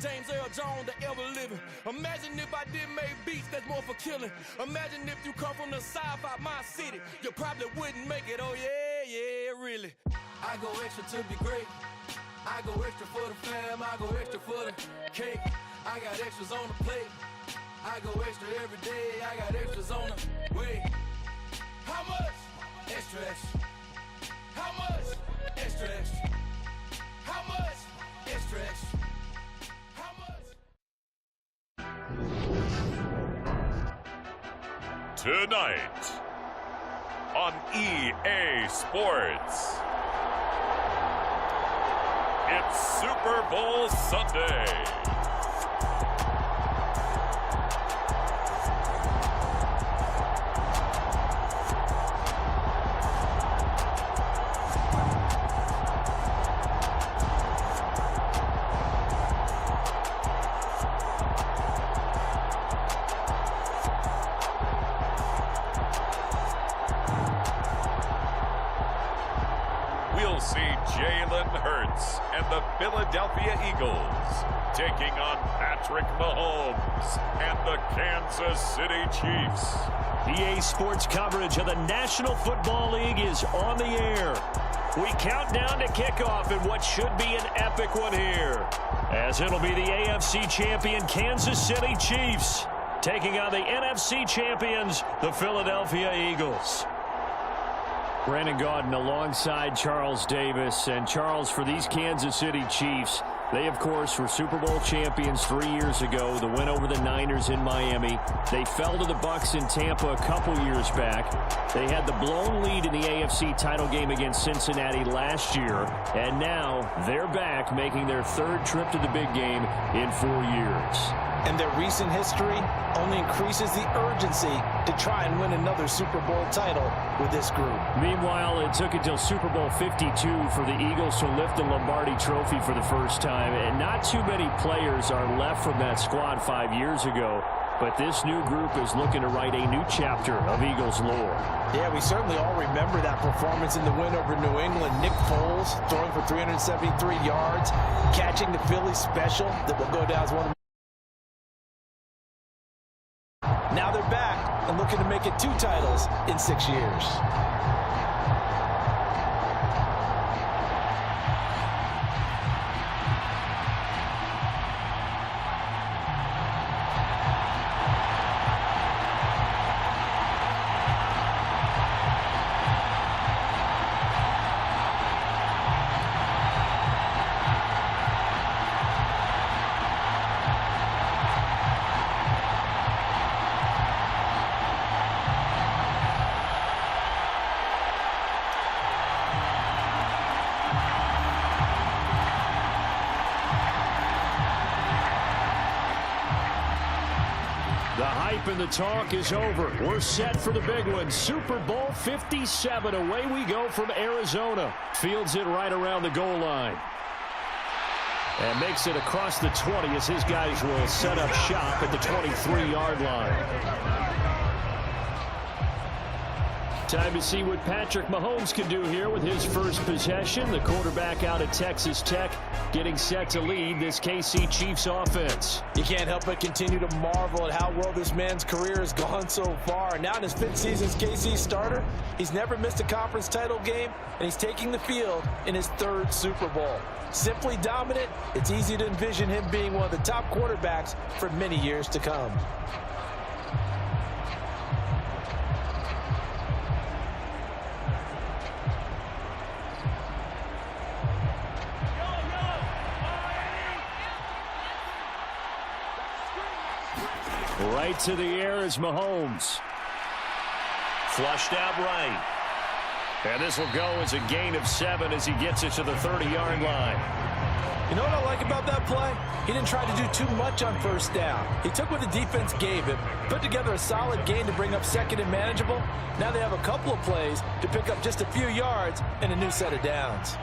James Earl Jones that ever living. Imagine if I did make beats that's more for killing. Imagine if you come from the south out my city, you probably wouldn't make it. Oh yeah, really. I go extra to be great. I go extra for the fam. I go extra for the cake. I got extras on the plate. I go extra every day. I got extras on the way. How much? Extra, extra. How much? Extra, extra. How much? Extra, extra. How much? Tonight on EA Sports, it's Super Bowl Sunday. We'll see Jalen Hurts and the Philadelphia Eagles taking on Patrick Mahomes and the Kansas City Chiefs. EA Sports coverage of the National Football League is on the air. We count down to kickoff in what should be an epic one here, as it'll be the AFC champion Kansas City Chiefs taking on the NFC champions, the Philadelphia Eagles. Brandon Gaudin alongside Charles Davis. And Charles, for these Kansas City Chiefs, they, of course, were Super Bowl champions 3 years ago. The win over the Niners in Miami. They fell to the Bucs in Tampa a couple years back. They had the blown lead in the AFC title game against Cincinnati last year. And now they're back, making their third trip to the big game in 4 years. And their recent history only increases the urgency to try and win another Super Bowl title with this group. Meanwhile, it took until Super Bowl 52 for the Eagles to lift the Lombardi Trophy for the first time. And not too many players are left from that squad 5 years ago. But this new group is looking to write a new chapter of Eagles lore. Yeah, we certainly all remember that performance in the win over New England. Nick Foles throwing for 373 yards, catching the Philly special that will go down as one of the... Now they're back and looking to make it 2 titles in 6 years. The hype and the talk is over. We're set for the big one. Super Bowl 57. Away we go from Arizona. Fields it right around the goal line. And makes it across the 20 as his guys will set up shop at the 23-yard line. Time to see what Patrick Mahomes can do here with his first possession. The quarterback out of Texas Tech getting set to lead this KC Chiefs offense. You can't help but continue to marvel at how well this man's career has gone so far. Now in his 5th season as KC starter, he's never missed a conference title game, and he's taking the field in his 3rd Super Bowl. Simply dominant, it's easy to envision him being one of the top quarterbacks for many years to come. Right to the air is Mahomes. Flushed out right. And this will go as a gain of 7 as he gets it to the 30-yard line. You know what I like about that play? He didn't try to do too much on 1st down. He took what the defense gave him, put together a solid gain to bring up 2nd and manageable. Now they have a couple of plays to pick up just a few yards and a new set of downs.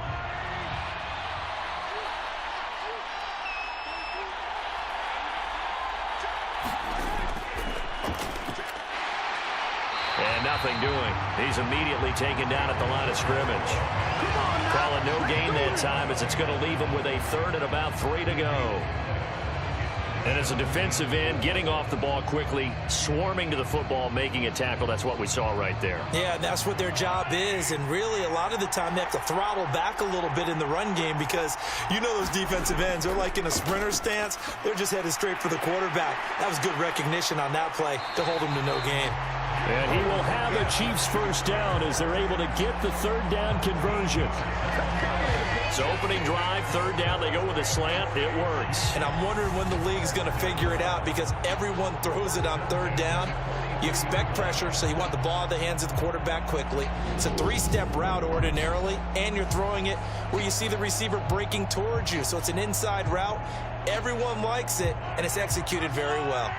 And nothing doing. He's immediately taken down at the line of scrimmage. Calling no gain that time as it's going to leave him with a 3rd and about 3 to go. And as a defensive end, getting off the ball quickly, swarming to the football, making a tackle, that's what we saw right there. Yeah, that's what their job is. And really, a lot of the time, they have to throttle back a little bit in the run game because you know those defensive ends, they're like in a sprinter stance. They're just headed straight for the quarterback. That was good recognition on that play to hold him to no gain. And he will have a Chiefs first down as they're able to get the third down conversion. So opening drive, third down, they go with a slant. It works. And I'm wondering when the league's going to figure it out because everyone throws it on third down. You expect pressure, so you want the ball in the hands of the quarterback quickly. It's a three-step route ordinarily, and you're throwing it where you see the receiver breaking towards you. So it's an inside route. Everyone likes it, and it's executed very well.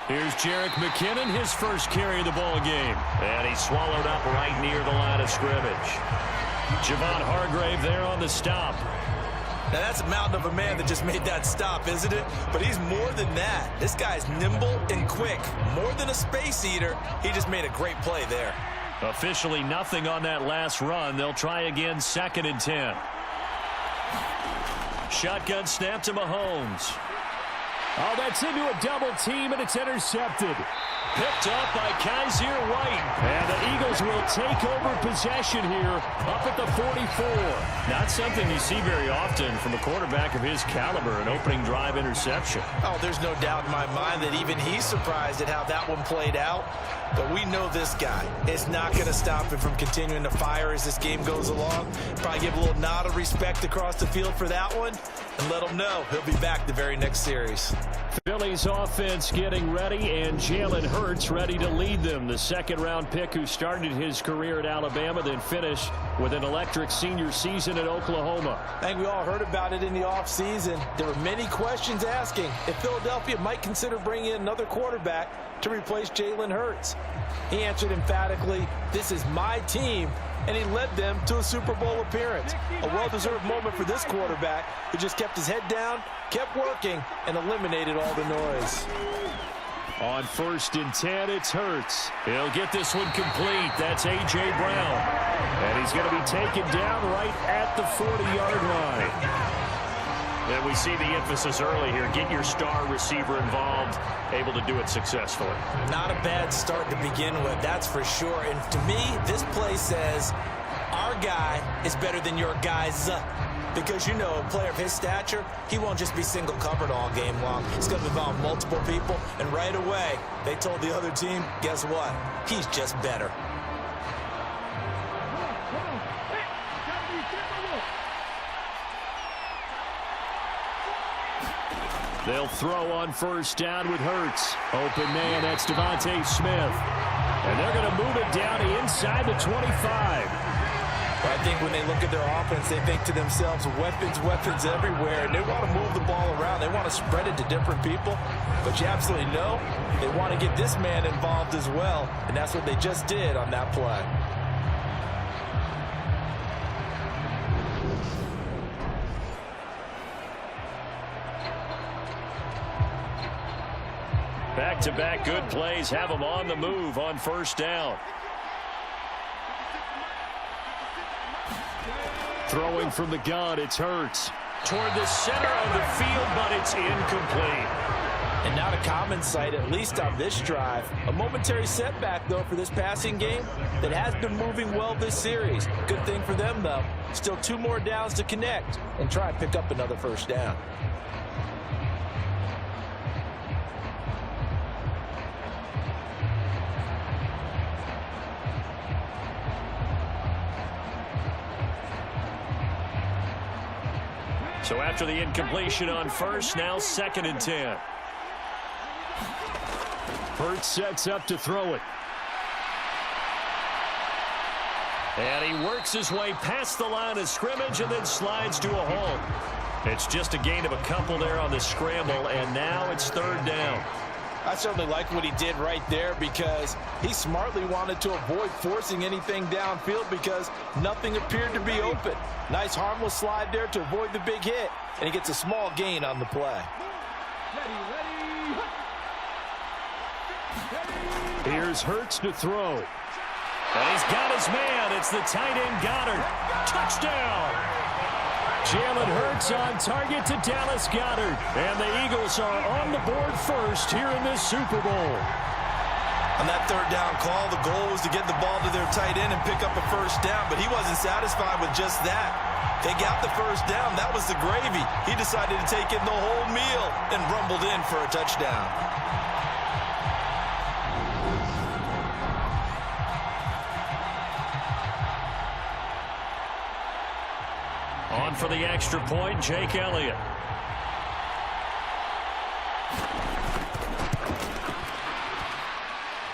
Here's Jerick McKinnon, his first carry of the ball game. And he's swallowed up right near the line of scrimmage. Javon Hargrave there on the stop. Now, that's a mountain of a man that just made that stop, isn't it? But he's more than that. This guy's nimble and quick. More than a space eater, he just made a great play there. Officially nothing on that last run. They'll try again, 2nd and 10. Shotgun snap to Mahomes. Oh, that's into a double team, and it's intercepted. Picked up by Kaiser White. And the Eagles will take over possession here up at the 44. Not something you see very often from a quarterback of his caliber, an opening drive interception. Oh, there's no doubt in my mind that even he's surprised at how that one played out. But we know this guy. It's not going to stop him from continuing to fire as this game goes along. Probably give a little nod of respect across the field for that one and let him know he'll be back the very next series. Philly's offense getting ready, and Jalen Hurts ready to lead them. The second-round pick who started his career at Alabama, then finished with an electric senior season at Oklahoma. I think we all heard about it in the offseason. There were many questions asking if Philadelphia might consider bringing in another quarterback to replace Jalen Hurts. He answered emphatically, "This is my team," and he led them to a Super Bowl appearance. A well-deserved moment for this quarterback who just kept his head down, kept working, and eliminated all the noise. On 1st and 10, it's Hurts. He'll get this one complete. That's A.J. Brown. And he's going to be taken down right at the 40-yard line. And we see the emphasis early here. Get your star receiver involved, able to do it successfully. Not a bad start to begin with, that's for sure. And to me, this play says our guy is better than your guys. Because, you know, a player of his stature, he won't just be single covered all game long. He's going to involve multiple people. And right away, they told the other team, guess what? He's just better. They'll throw on 1st down with Hurts. Open man, that's Devontae Smith. And they're going to move it down inside the 25. I think when they look at their offense, they think to themselves, weapons, weapons everywhere. And they want to move the ball around. They want to spread it to different people. But you absolutely know they want to get this man involved as well. And that's what they just did on that play. Back-to-back good plays have them on the move on 1st down. Throwing from the gun, it's Hurts. Toward the center of the field, but it's incomplete. And not a common sight, at least on this drive. A momentary setback, though, for this passing game that has been moving well this series. Good thing for them, though. Still 2 more downs to connect and try and pick up another 1st down. So after the incompletion on 1st, now 2nd and 10. Hurts sets up to throw it. And he works his way past the line of scrimmage and then slides to a halt. It's just a gain of a couple there on the scramble, and now it's 3rd down. I certainly like what he did right there because he smartly wanted to avoid forcing anything downfield because nothing appeared to be open. Nice harmless slide there to avoid the big hit, and he gets a small gain on the play. Here's Hurts to throw. And he's got his man. It's the tight end Goddard. Touchdown. Jalen Hurts on target to Dallas Goedert. And the Eagles are on the board first here in this Super Bowl. On that third down call, the goal was to get the ball to their tight end and pick up a first down, but he wasn't satisfied with just that. They got the first down. That was the gravy. He decided to take in the whole meal and rumbled in for a touchdown. On for the extra point, Jake Elliott.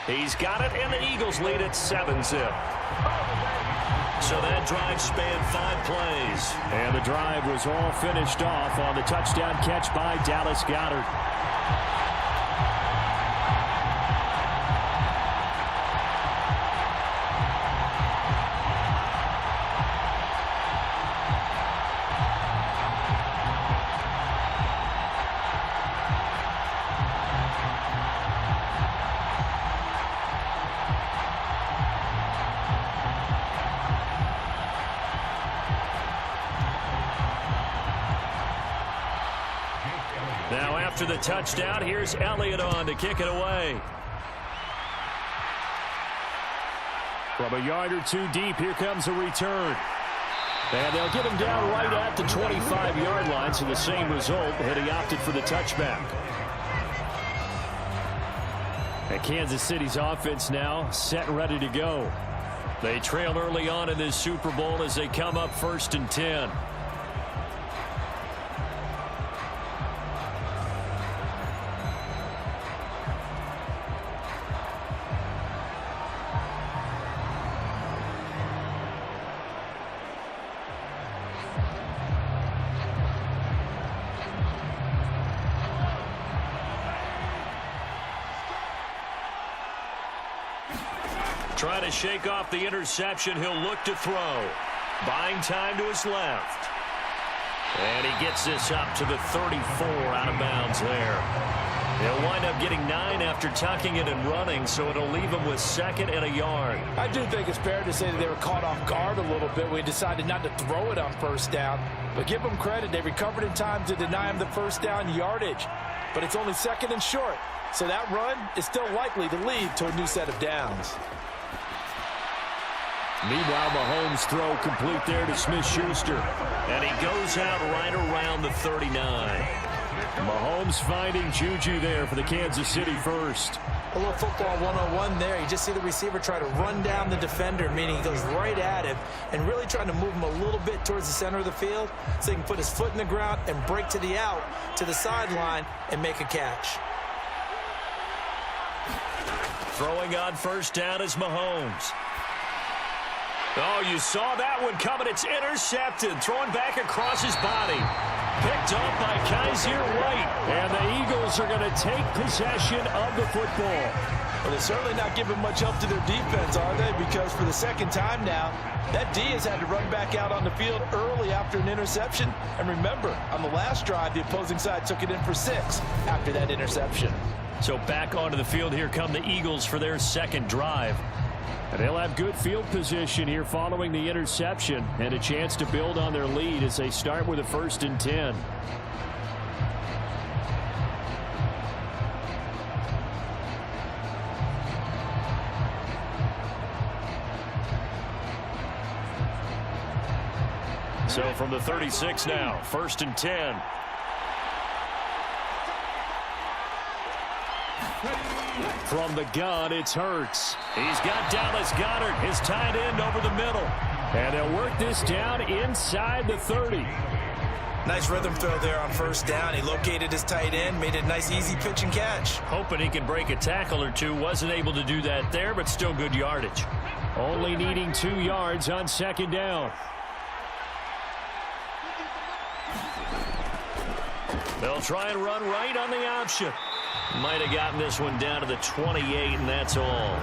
He's got it, and the Eagles lead at 7-zip. So that drive spanned 5 plays. And the drive was all finished off on the touchdown catch by Dallas Goedert. Now after the touchdown, here's Elliott on to kick it away. From a yard or two deep, here comes a return. And they'll get him down right at the 25-yard line, so the same result, and he opted for the touchback. And Kansas City's offense now set and ready to go. They trail early on in this Super Bowl as they come up 1st and 10. Trying to shake off the interception. He'll look to throw. Buying time to his left. And he gets this up to the 34 out of bounds there. He'll wind up getting 9 after tucking it and running, so it'll leave him with 2nd and a yard. I do think it's fair to say that they were caught off guard a little bit when he decided not to throw it on 1st down. But give them credit. They recovered in time to deny him the 1st down yardage. But it's only 2nd and short. So that run is still likely to lead to a new set of downs. Meanwhile, Mahomes' throw complete there to Smith-Schuster. And he goes out right around the 39. Mahomes finding Juju there for the Kansas City first. A little football 101 there. You just see the receiver try to run down the defender, meaning he goes right at him and really trying to move him a little bit towards the center of the field so he can put his foot in the ground and break to the out, to the sideline, and make a catch. Throwing on 1st down is Mahomes. Oh, you saw that one coming. It's intercepted. Throwing back across his body. Picked up by Kaiser White. And the Eagles are going to take possession of the football. Well, they're certainly not giving much help to their defense, are they? Because for the 2nd time now, that D has had to run back out on the field early after an interception. And remember, on the last drive, the opposing side took it in for 6 after that interception. So back onto the field, here come the Eagles for their 2nd drive. And they'll have good field position here following the interception and a chance to build on their lead as they start with a 1st and 10. So from the 36 now, 1st and 10. From the gun, it's Hurts. He's got Dallas Goedert, his tight end, over the middle. And they'll work this down inside the 30. Nice rhythm throw there on 1st down. He located his tight end, made it a nice, easy pitch and catch. Hoping he can break a tackle or two. Wasn't able to do that there, but still good yardage. Only needing 2 yards on 2nd down. They'll try and run right on the option. Might have gotten this one down to the 28, and that's all.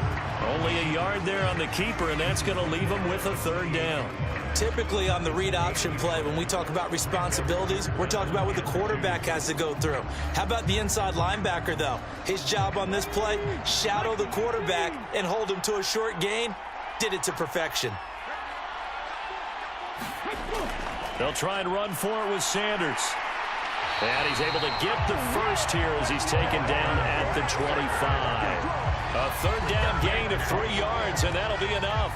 Only a yard there on the keeper, and that's going to leave him with a 3rd down. Typically on the read option play, when we talk about responsibilities, we're talking about what the quarterback has to go through. How about the inside linebacker, though? His job on this play, shadow the quarterback and hold him to a short gain. did it to perfection. They'll try and run for it with Sanders. And he's able to get the first here as he's taken down at the 25. A third down gain of 3 yards, and that'll be enough.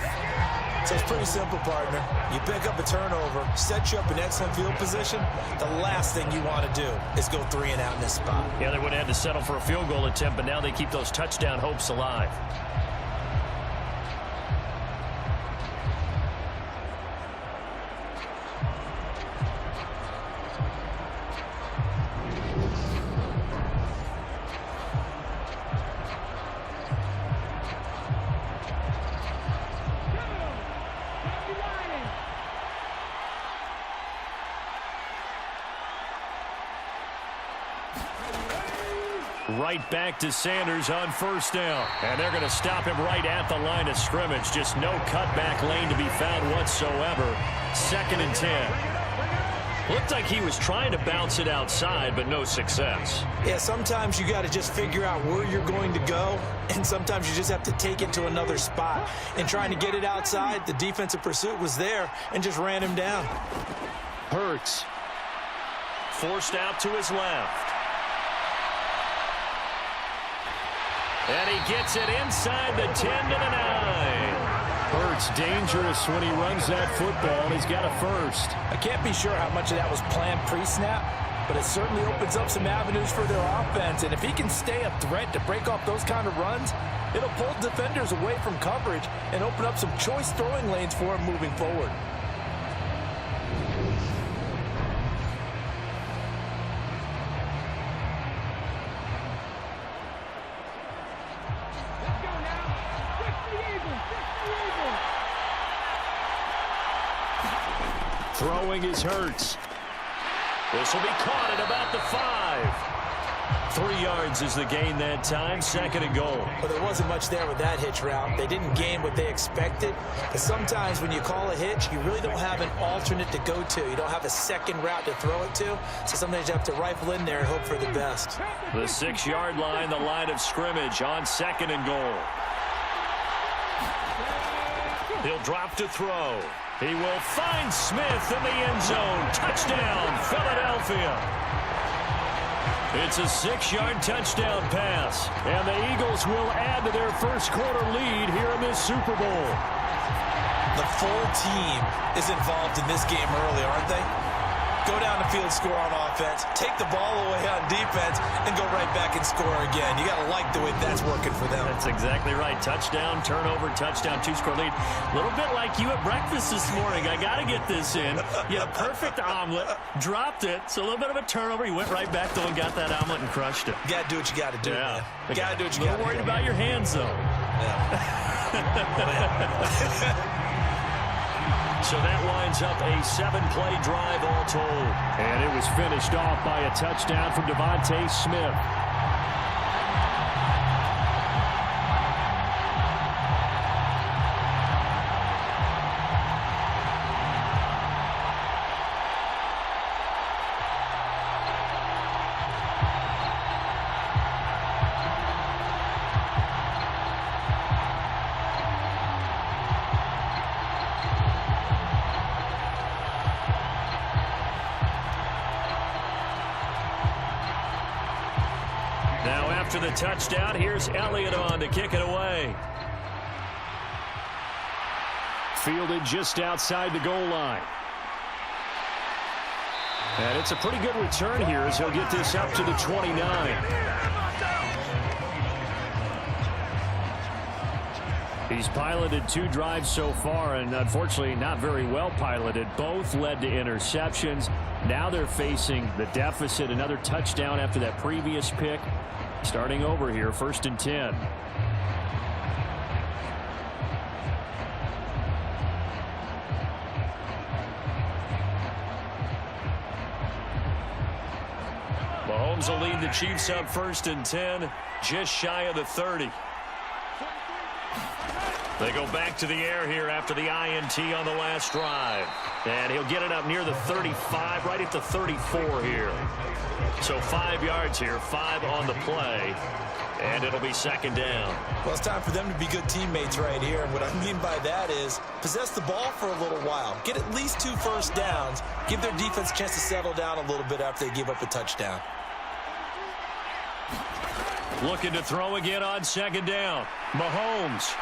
So it's pretty simple, partner. You pick up a turnover, set you up in excellent field position. The last thing you want to do is go 3 and out in this spot. Yeah, they would have had to settle for a field goal attempt, but now they keep those touchdown hopes alive. Right back to Sanders on first down. And they're going to stop him right at the line of scrimmage. Just no cutback lane to be found whatsoever. 2nd and 10. Looked like he was trying to bounce it outside, but no success. Yeah, sometimes you got to just figure out where you're going to go, and sometimes you just have to take it to another spot. And trying to get it outside, the defensive pursuit was there and just ran him down. Hurts. Forced out to his left. And he gets it inside the 10 to the 9. Hurts dangerous when he runs that football, and he's got a first. I can't be sure how much of that was planned pre-snap, but it certainly opens up some avenues for their offense. And if he can stay a threat to break off those kind of runs, it'll pull defenders away from coverage and open up some choice throwing lanes for him moving forward. Throwing is Hurts. This will be caught at about the 5. 3 yards is the gain that time. 2nd and goal. Well, there wasn't much there with that hitch route. They didn't gain what they expected. But sometimes when you call a hitch, you really don't have an alternate to go to. You don't have a second route to throw it to. So sometimes you have to rifle in there and hope for the best. The 6-yard line, the line of scrimmage on 2nd and goal. He'll drop to throw. He will find Smith in the end zone. Touchdown, Philadelphia. It's a 6-yard touchdown pass. And the Eagles will add to their first quarter lead here in this Super Bowl. The full team is involved in this game early, aren't they? Go down the field, score on offense, take the ball away on defense, and go right back and score again. You got to like the way that's working for them. That's exactly right. Touchdown, turnover, touchdown, 2-score lead. A little bit like you at breakfast this morning. I got to get this in. You had a perfect omelet, dropped it. So a little bit of a turnover. You went right back though and got that omelet and crushed it. You got to do what you got to do, man. You got to do what you got to do. Worried about your hands, though. Yeah. So that winds up a 7-play drive all told. And it was finished off by a touchdown from Devontae Smith. After the touchdown, here's Elliott on to kick it away. Fielded just outside the goal line. And it's a pretty good return here as he'll get this up to the 29. He's piloted 2 drives so far, and unfortunately not very well piloted. Both led to interceptions. Now they're facing the deficit. Another touchdown after that previous pick. Starting over here, 1st and 10. Mahomes will lead the Chiefs up 1st and 10, just shy of the 30. They go back to the air here after the INT on the last drive. And he'll get it up near the 35, right at the 34 here. So 5 yards here, 5 on the play. And it'll be second down. Well, it's time for them to be good teammates right here. And what I mean by that is possess the ball for a little while. Get at least 2 first downs. Give their defense a chance to settle down a little bit after they give up a touchdown. Looking to throw again on second down. Mahomes.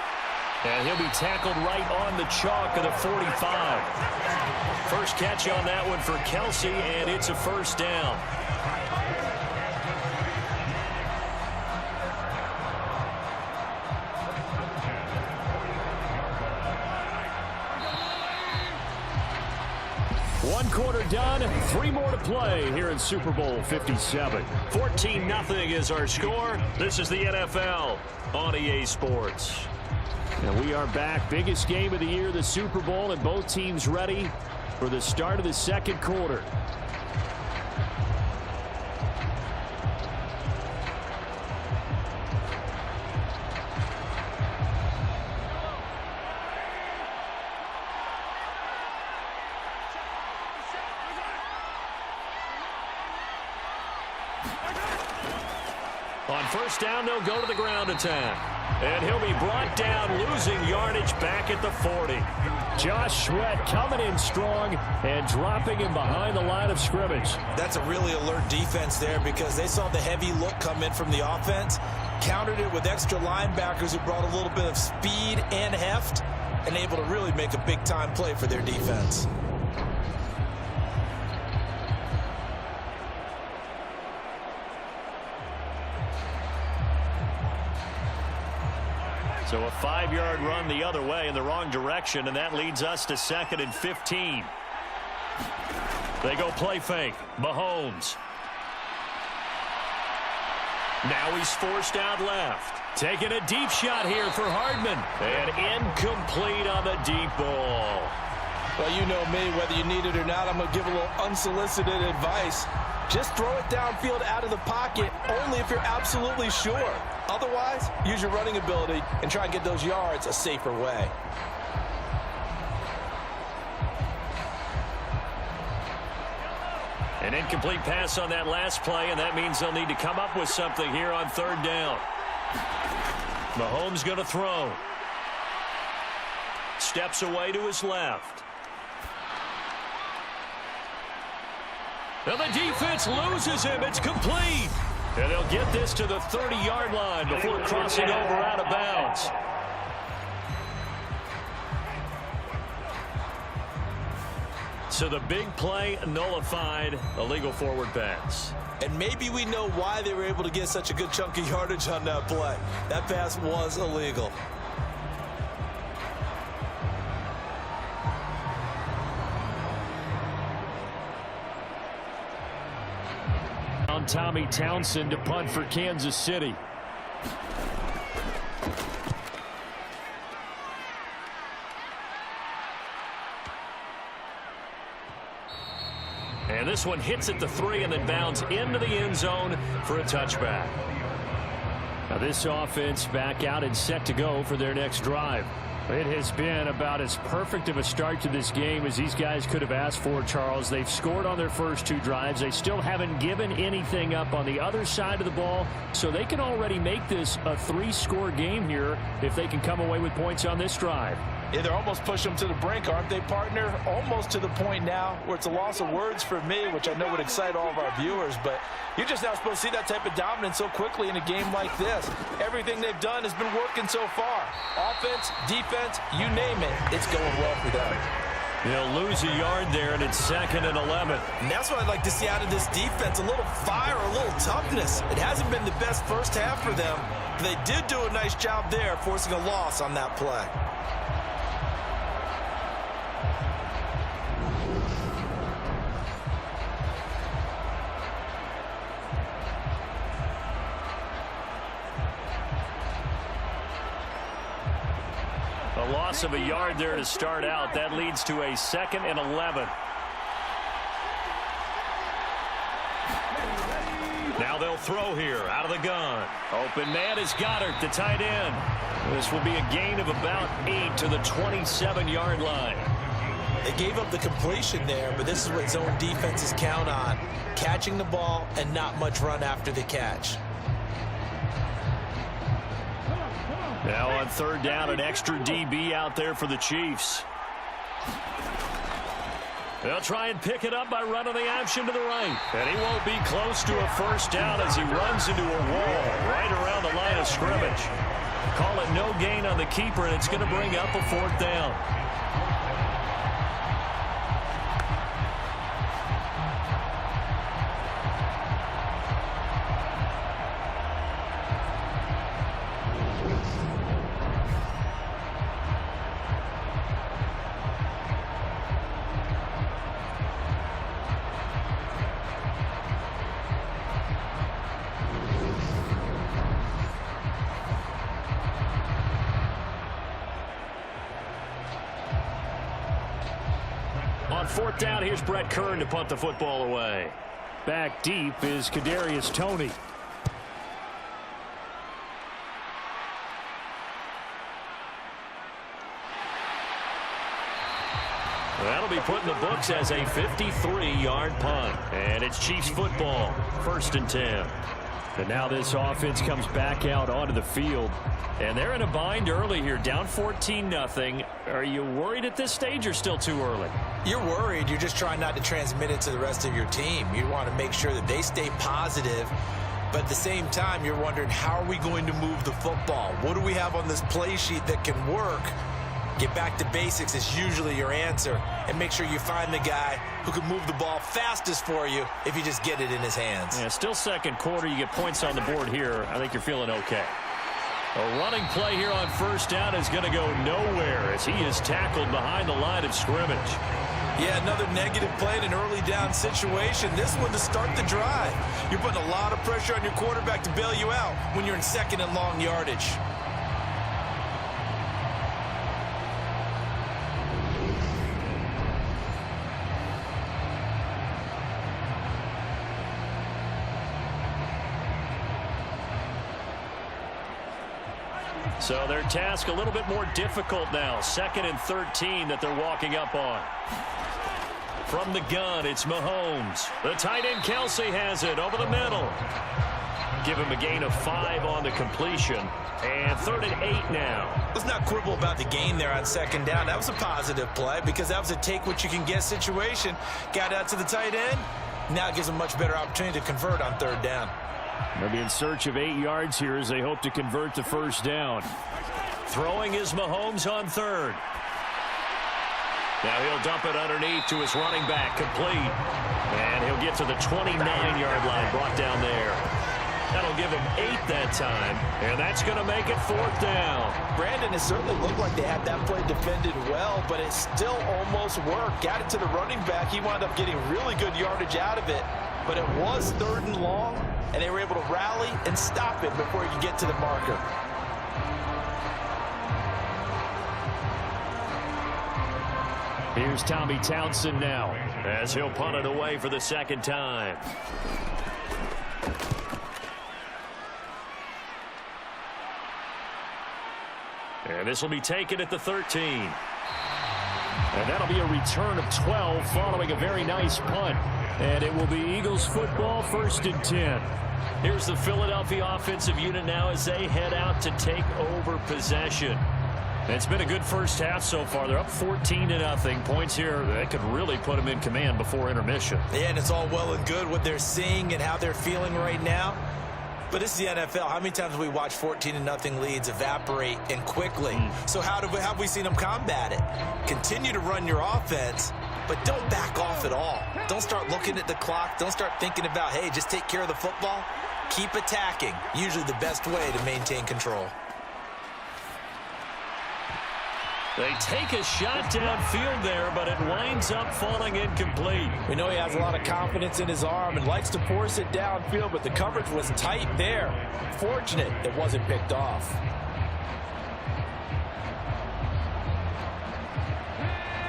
And he'll be tackled right on the chalk of the 45. First catch on that one for Kelsey, and it's a first down. One quarter done, 3 more to play here in Super Bowl 57. 14-0 is our score. This is the NFL on EA Sports. And we are back. Biggest game of the year, the Super Bowl, and both teams ready for the start of the second quarter. On first down, they'll go to the ground attack. And he'll be brought down, losing yardage back at the 40. Josh Sweat coming in strong and dropping him behind the line of scrimmage. That's a really alert defense there because they saw the heavy look come in from the offense, countered it with extra linebackers who brought a little bit of speed and heft, and able to really make a big-time play for their defense. So a 5-yard run the other way in the wrong direction, and that leads us to 2nd and 15. They go play fake. Mahomes. Now he's forced out left. Taking a deep shot here for Hardman. And incomplete on the deep ball. Well, you know me, whether you need it or not, I'm going to give a little unsolicited advice. Just throw it downfield out of the pocket only if you're absolutely sure. Otherwise, use your running ability and try and get those yards a safer way. An incomplete pass on that last play, and that means they'll need to come up with something here on 3rd down. Mahomes going to throw. Steps away to his left. And the defense loses him. It's complete. And they'll get this to the 30-yard line before crossing over out of bounds. So the big play nullified, illegal forward pass. And maybe we know why they were able to get such a good chunk of yardage on that play. That pass was illegal. Tommy Townsend to punt for Kansas City. And this one hits at the 3 and then bounds into the end zone for a touchback. Now this offense back out and set to go for their next drive. It has been about as perfect of a start to this game as these guys could have asked for, Charles. They've scored on their first 2 drives. They still haven't given anything up on the other side of the ball, so they can already make this a 3-score game here if they can come away with points on this drive. Yeah, they're almost pushing them to the brink, aren't they, partner? Almost to the point now where it's a loss of words for me, which I know would excite all of our viewers, but you're just not supposed to see that type of dominance so quickly in a game like this. Everything they've done has been working so far. Offense, defense, you name it, it's going well for them. They'll lose a yard there, and it's 2nd and 11. And that's what I'd like to see out of this defense, a little fire, a little toughness. It hasn't been the best first half for them, but they did do a nice job there, forcing a loss on that play. A loss of a yard there to start out. That leads to a 2nd and 11. Now they'll throw here out of the gun. Open man is Goddard, the tight end. This will be a gain of about 8 to the 27-yard line. They gave up the completion there, but this is what zone defenses count on. Catching the ball and not much run after the catch. Now on third down, an extra DB out there for the Chiefs. They'll try and pick it up by running the option to the right. And he won't be close to a first down as he runs into a wall right around the line of scrimmage. Call it no gain on the keeper, and it's going to bring up a fourth down. On fourth down, here's Brett Kern to punt the football away. Back deep is Kadarius Toney. That'll be put in the books as a 53-yard punt. And it's Chiefs football, 1st and 10. And now this offense comes back out onto the field. And they're in a bind early here, down 14-0. Are you worried at this stage or still too early? You're worried. You're just trying not to transmit it to the rest of your team. You want to make sure that they stay positive. But at the same time, you're wondering, how are we going to move the football? What do we have on this play sheet that can work? Get back to basics is usually your answer. And make sure you find the guy who can move the ball fastest for you if you just get it in his hands. Yeah, still second quarter. You get points on the board here. I think you're feeling okay. A running play here on first down is going to go nowhere as he is tackled behind the line of scrimmage. Yeah, another negative play in an early down situation. This one to start the drive. You're putting a lot of pressure on your quarterback to bail you out when you're in second and long yardage. So their task a little bit more difficult now. 2nd and 13 that they're walking up on. From the gun, it's Mahomes. The tight end Kelsey has it over the middle. Give him a gain of 5 on the completion. And 3rd and 8 now. Let's not quibble about the gain there on 2nd down. That was a positive play because that was a take-what-you-can-get situation. Got out to the tight end. Now it gives them a much better opportunity to convert on 3rd down. They'll be in search of 8 yards here as they hope to convert to first down. Throwing is Mahomes on 3rd. Now he'll dump it underneath to his running back, complete. And he'll get to the 29-yard line, brought down there. That'll give him 8 that time, and that's going to make it 4th down. Brandon, it certainly looked like they had that play defended well, but it still almost worked. Got it to the running back. He wound up getting really good yardage out of it, but it was 3rd and long, and they were able to rally and stop it before he could get to the marker. Here's Tommy Townsend now as he'll punt it away for the 2nd time. And this will be taken at the 13. And that'll be a return of 12 following a very nice punt. And it will be Eagles football, 1st and 10. Here's the Philadelphia offensive unit now as they head out to take over possession. It's been a good first half so far. They're up 14-0. Points here that could really put them in command before intermission. Yeah, and it's all well and good what they're seeing and how they're feeling right now. But this is the NFL. How many times have we watched 14-0 leads evaporate and quickly? So how have we seen them combat it? Continue to run your offense, but don't back off at all. Don't start looking at the clock. Don't start thinking about, hey, just take care of the football. Keep attacking. Usually the best way to maintain control. They take a shot downfield there, but it winds up falling incomplete. We know he has a lot of confidence in his arm and likes to force it downfield, but the coverage was tight there. Fortunate it wasn't picked off.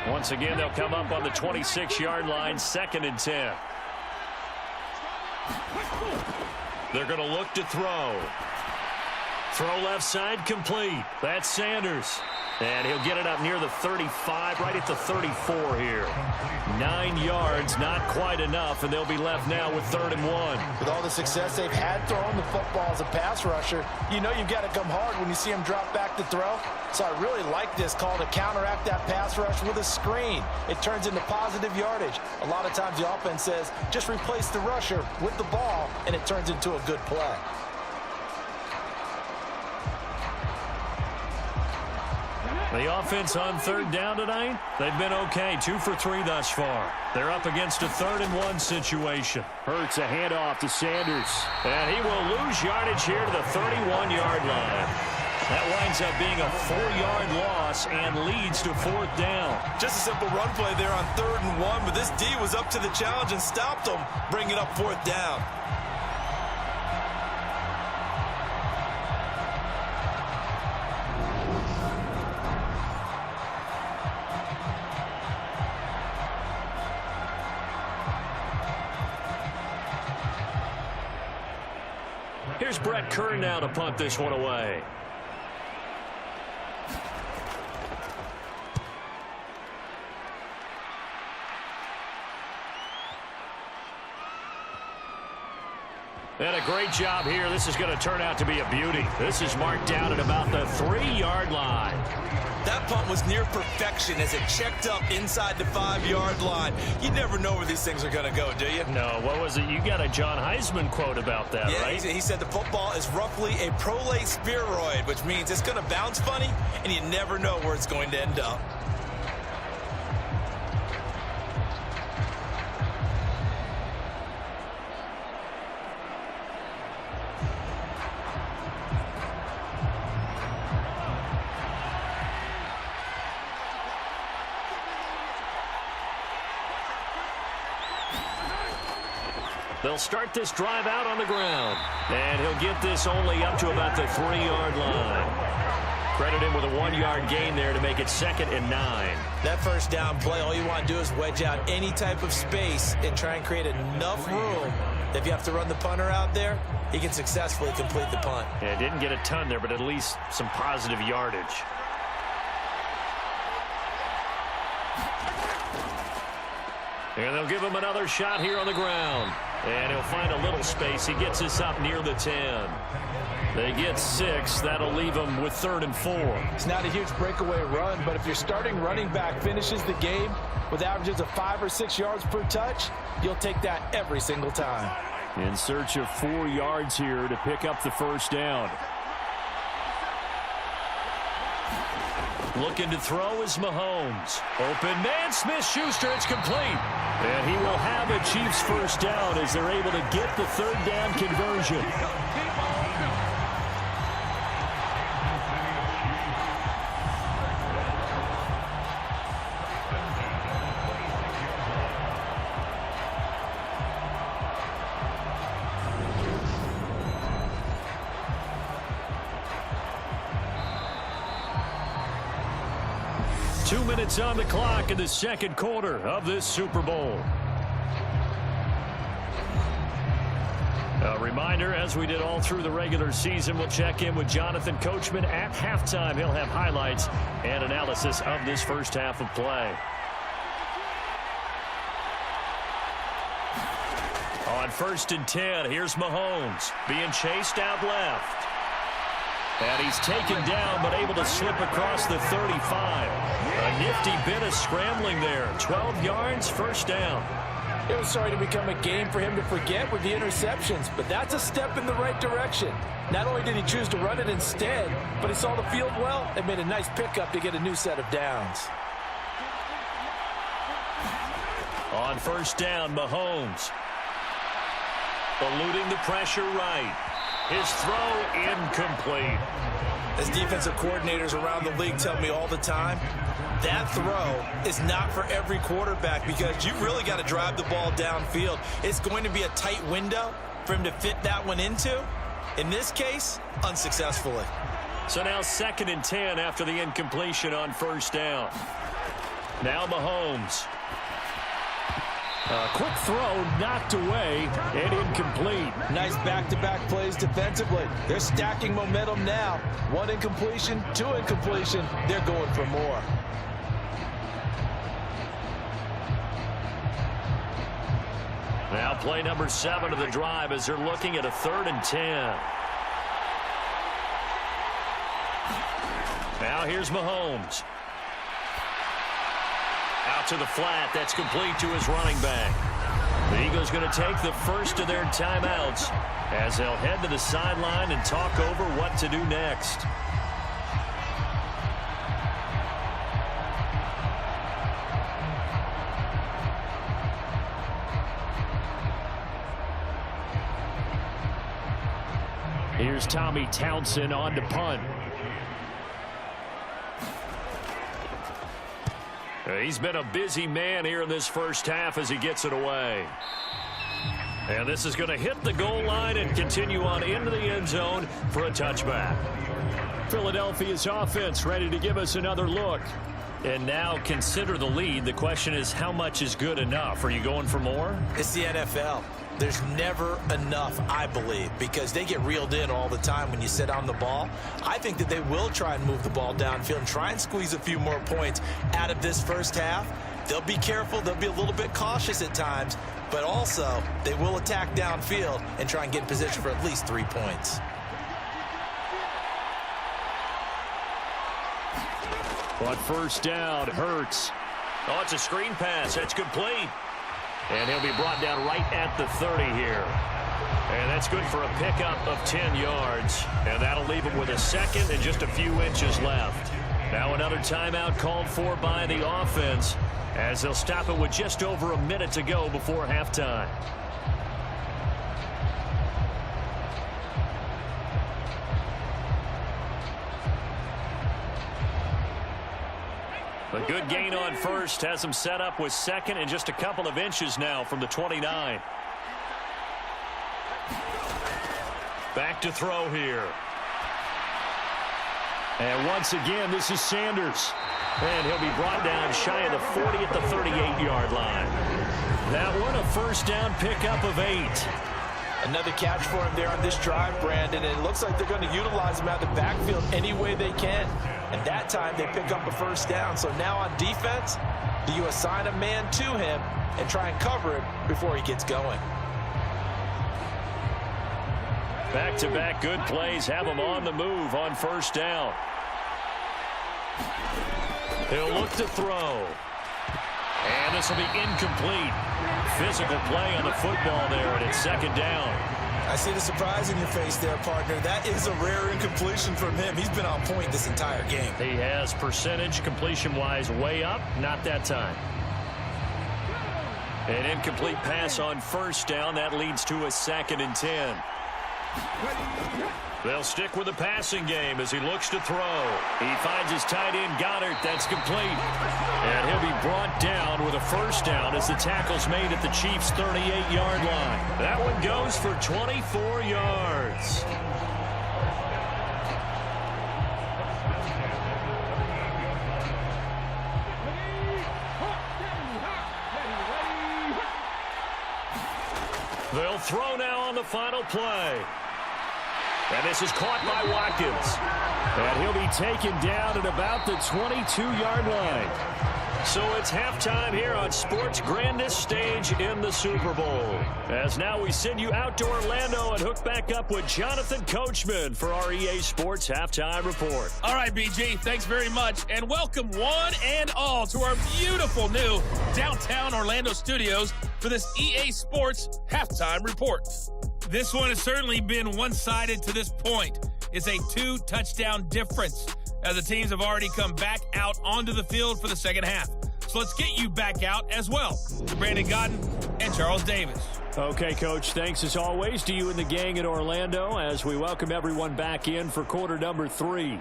Once again, they'll come up on the 26-yard line, 2nd and 10. They're going to look to throw. Throw left side complete. That's Sanders. And he'll get it up near the 35, right at the 34 here. 9 yards, not quite enough, and they'll be left now with 3rd and 1. With all the success they've had throwing the football as a pass rusher, you know you've got to come hard when you see him drop back to throw. So I really like this call to counteract that pass rush with a screen. It turns into positive yardage. A lot of times the offense says, just replace the rusher with the ball, and it turns into a good play. The offense on 3rd down tonight, they've been okay, 2 for 3 thus far. They're up against a 3rd and 1 situation. Hurts a handoff to Sanders, and he will lose yardage here to the 31-yard line. That winds up being a 4-yard loss and leads to 4th down. Just a simple run play there on 3rd and 1, but this D was up to the challenge and stopped him, bringing up 4th down. Here's Brett Kern now to punt this one away. And a great job here. This is going to turn out to be a beauty. This is marked down at about the 3-yard line. That punt was near perfection as it checked up inside the 5-yard line. You never know where these things are going to go, do you? No, what was it? You got a John Heisman quote about that, yeah, right? He said the football is roughly a prolate spheroid, which means it's going to bounce funny, and you never know where it's going to end up. They'll start this drive out on the ground. And he'll get this only up to about the 3-yard line. Credit him with a 1-yard gain there to make it 2nd and 9. That first down play, all you want to do is wedge out any type of space and try and create enough room that if you have to run the punter out there, he can successfully complete the punt. Yeah, didn't get a ton there, but at least some positive yardage. And they'll give him another shot here on the ground. And he'll find a little space. He gets this up near the 10. They get 6. That'll leave him with 3rd and 4. It's not a huge breakaway run, but if your starting running back finishes the game with averages of 5 or 6 yards per touch, you'll take that every single time. In search of 4 yards here to pick up the first down. Looking to throw is Mahomes. Open man, Smith-Schuster. It's complete. And he will have a Chiefs first down as they're able to get the 3rd down conversion. Minutes on the clock in the second quarter of this Super Bowl. A reminder, as we did all through the regular season, we'll check in with Jonathan Coachman at halftime. He'll have highlights and analysis of this first half of play. On 1st and 10, here's Mahomes being chased out left. And he's taken down, but able to slip across the 35. A nifty bit of scrambling there. 12 yards, first down. It was starting to become a game for him to forget with the interceptions, but that's a step in the right direction. Not only did he choose to run it instead, but he saw the field well and made a nice pickup to get a new set of downs. On 1st down, Mahomes. Eluding the pressure right. His throw incomplete. As defensive coordinators around the league tell me all the time, that throw is not for every quarterback because you've really got to drive the ball downfield. It's going to be a tight window for him to fit that one into. In this case, unsuccessfully. So now 2nd and 10 after the incompletion on 1st down. Now Mahomes. Quick throw knocked away and incomplete. Nice back-to-back plays defensively. They're stacking momentum now. 1 incompletion, 2 incompletion. They're going for more. Now play number 7 of the drive as they're looking at a 3rd and 10. Now here's Mahomes. Out to the flat. That's complete to his running back. The Eagles going to take the first of their timeouts as they'll head to the sideline and talk over what to do next. Here's Tommy Townsend on to punt. He's been a busy man here in this first half as he gets it away. And this is going to hit the goal line and continue on into the end zone for a touchback. Philadelphia's offense ready to give us another look. And now consider the lead. The question is, how much is good enough? Are you going for more? It's the NFL. There's never enough, I believe, because they get reeled in all the time when you sit on the ball. I think that they will try and move the ball downfield and try and squeeze a few more points out of this first half. They'll be careful. They'll be a little bit cautious at times, but also they will attack downfield and try and get in position for at least 3 points. On first down, Hurts. Oh, it's a screen pass. That's complete. And he'll be brought down right at the 30 here. And that's good for a pickup of 10 yards. And that'll leave him with a second and just a few inches left. Now another timeout called for by the offense as they'll stop it with just over a minute to go before halftime. A good gain on first has him set up with second and just a couple of inches now from the 29. Back to throw here. And once again, this is Sanders. And he'll be brought down shy of the 40 at the 38-yard line. That one a first down pickup of 8. Another catch for him there on this drive, Brandon, and it looks like they're going to utilize him out of the backfield any way they can. And that time they pick up a first down. So now on defense, do you assign a man to him and try and cover it before he gets going? Back-to-back good plays have him on the move on first down. He'll look to throw. And this will be incomplete. Physical play on the football there, and it's second down. I see the surprise in your face there, partner. That is a rare incompletion from him. He's been on point this entire game. He has percentage completion-wise way up. Not that time. An incomplete pass on first down. That leads to a 2nd and 10. They'll stick with the passing game as he looks to throw. He finds his tight end, Goddard. That's complete. And he'll be brought down with a first down as the tackle's made at the Chiefs' 38-yard line. That one goes for 24 yards. They'll throw now on the final play. And this is caught by Watkins. And he'll be taken down at about the 22-yard line. So it's halftime here on sports' grandest stage in the Super Bowl. As now we send you out to Orlando and hook back up with Jonathan Coachman for our EA Sports Halftime Report. All right, BG, thanks very much. And welcome one and all to our beautiful new downtown Orlando studios for this EA Sports Halftime Report. This one has certainly been one-sided to this point. It's a 2-touchdown difference as the teams have already come back out onto the field for the second half. So let's get you back out as well. Brandon Godden and Charles Davis. Okay, Coach, thanks as always to you and the gang in Orlando as we welcome everyone back in for quarter number 3.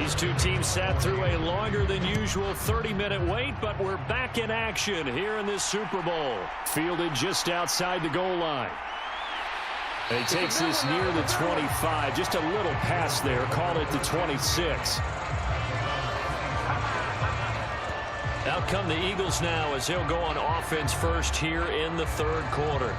These two teams sat through a longer than usual 30-minute wait, but we're back in action here in this Super Bowl. Fielded just outside the goal line. And he takes this near the 25. Just a little pass there. Call it the 26. Out come the Eagles now as they'll go on offense first here in the third quarter.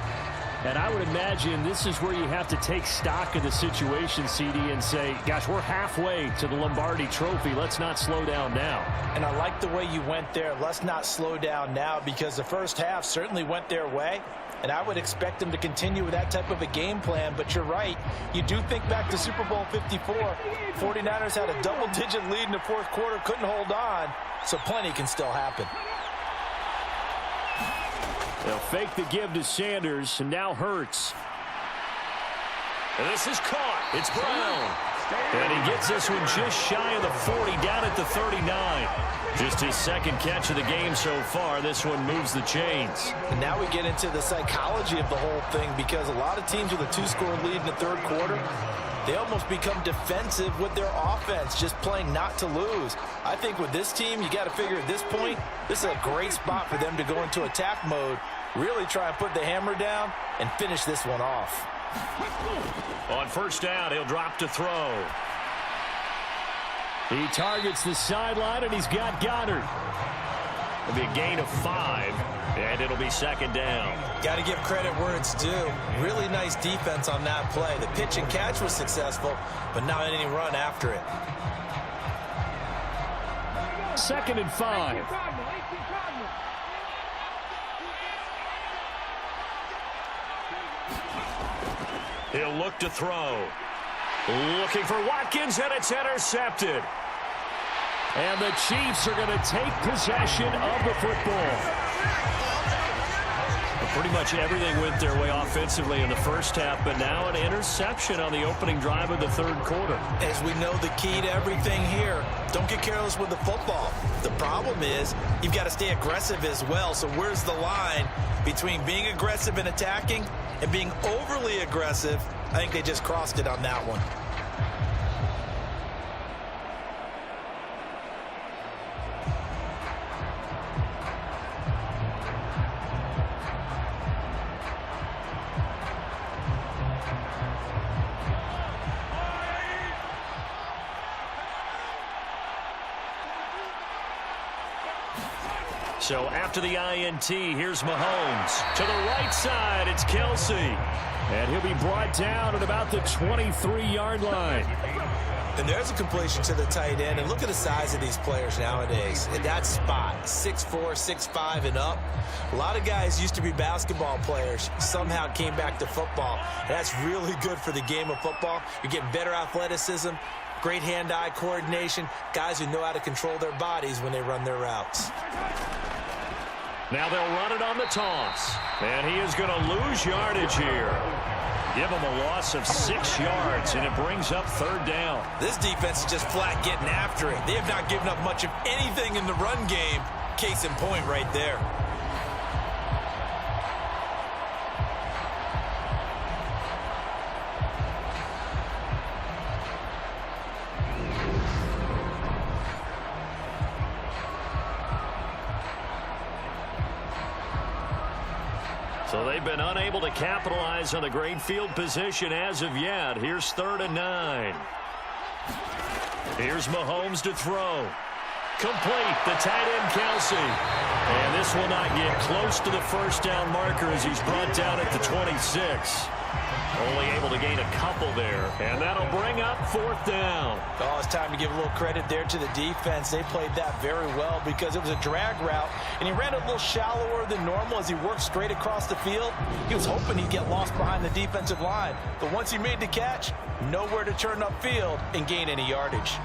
And I would imagine this is where you have to take stock of the situation, CD, and say, gosh, we're halfway to the Lombardi Trophy. Let's not slow down now. And I like the way you went there. Let's not slow down now, because the first half certainly went their way. And I would expect them to continue with that type of a game plan. But you're right. You do think back to Super Bowl 54. 49ers had a double-digit lead in the fourth quarter, couldn't hold on. So plenty can still happen. They'll fake the give to Sanders, and now Hurts. And this is caught. It's Brown. And he gets this one just shy of the 40, down at the 39. Just his second catch of the game so far. This one moves the chains. And now we get into the psychology of the whole thing, because a lot of teams with a two-score lead in the third quarter, they almost become defensive with their offense, just playing not to lose. I think with this team, you got to figure at this point, this is a great spot for them to go into attack mode, really try and put the hammer down and finish this one off. On first down, he'll drop to throw. He targets the sideline, and he's got Goddard. It'll be a gain of 5, and it'll be second down. Got to give credit where it's due. Really nice defense on that play. The pitch and catch was successful, but not any run after it. Second and 5. He'll look to throw. Looking for Watkins, and it's intercepted. And the Chiefs are going to take possession of the football. Pretty much everything went their way offensively in the first half, but now an interception on the opening drive of the third quarter. As we know, the key to everything here, don't get careless with the football. The problem is you've got to stay aggressive as well. So where's the line between being aggressive and attacking and being overly aggressive? I think they just crossed it on that one. So after the INT, here's Mahomes. To the right side, it's Kelsey. And he'll be brought down at about the 23-yard line. And there's a completion to the tight end. And look at the size of these players nowadays. In that spot, 6'4", 6'5", and up. A lot of guys used to be basketball players, somehow came back to football. And that's really good for the game of football. You're getting better athleticism, great hand-eye coordination, guys who know how to control their bodies when they run their routes. Now they'll run it on the toss. And he is going to lose yardage here. Give him a loss of 6 yards, and it brings up third down. This defense is just flat getting after it. They have not given up much of anything in the run game. Case in point right there. So they've been unable to capitalize on the great field position as of yet. Here's 3rd and 9. Here's Mahomes to throw. Complete, the tight end Kelsey. And this will not get close to the first down marker as he's brought down at the 26. Only able to gain a couple there. And that'll bring up 4th down. Oh, it's time to give a little credit there to the defense. They played that very well because it was a drag route, and he ran a little shallower than normal as he worked straight across the field. He was hoping he'd get lost behind the defensive line. But once he made the catch, nowhere to turn upfield and gain any yardage.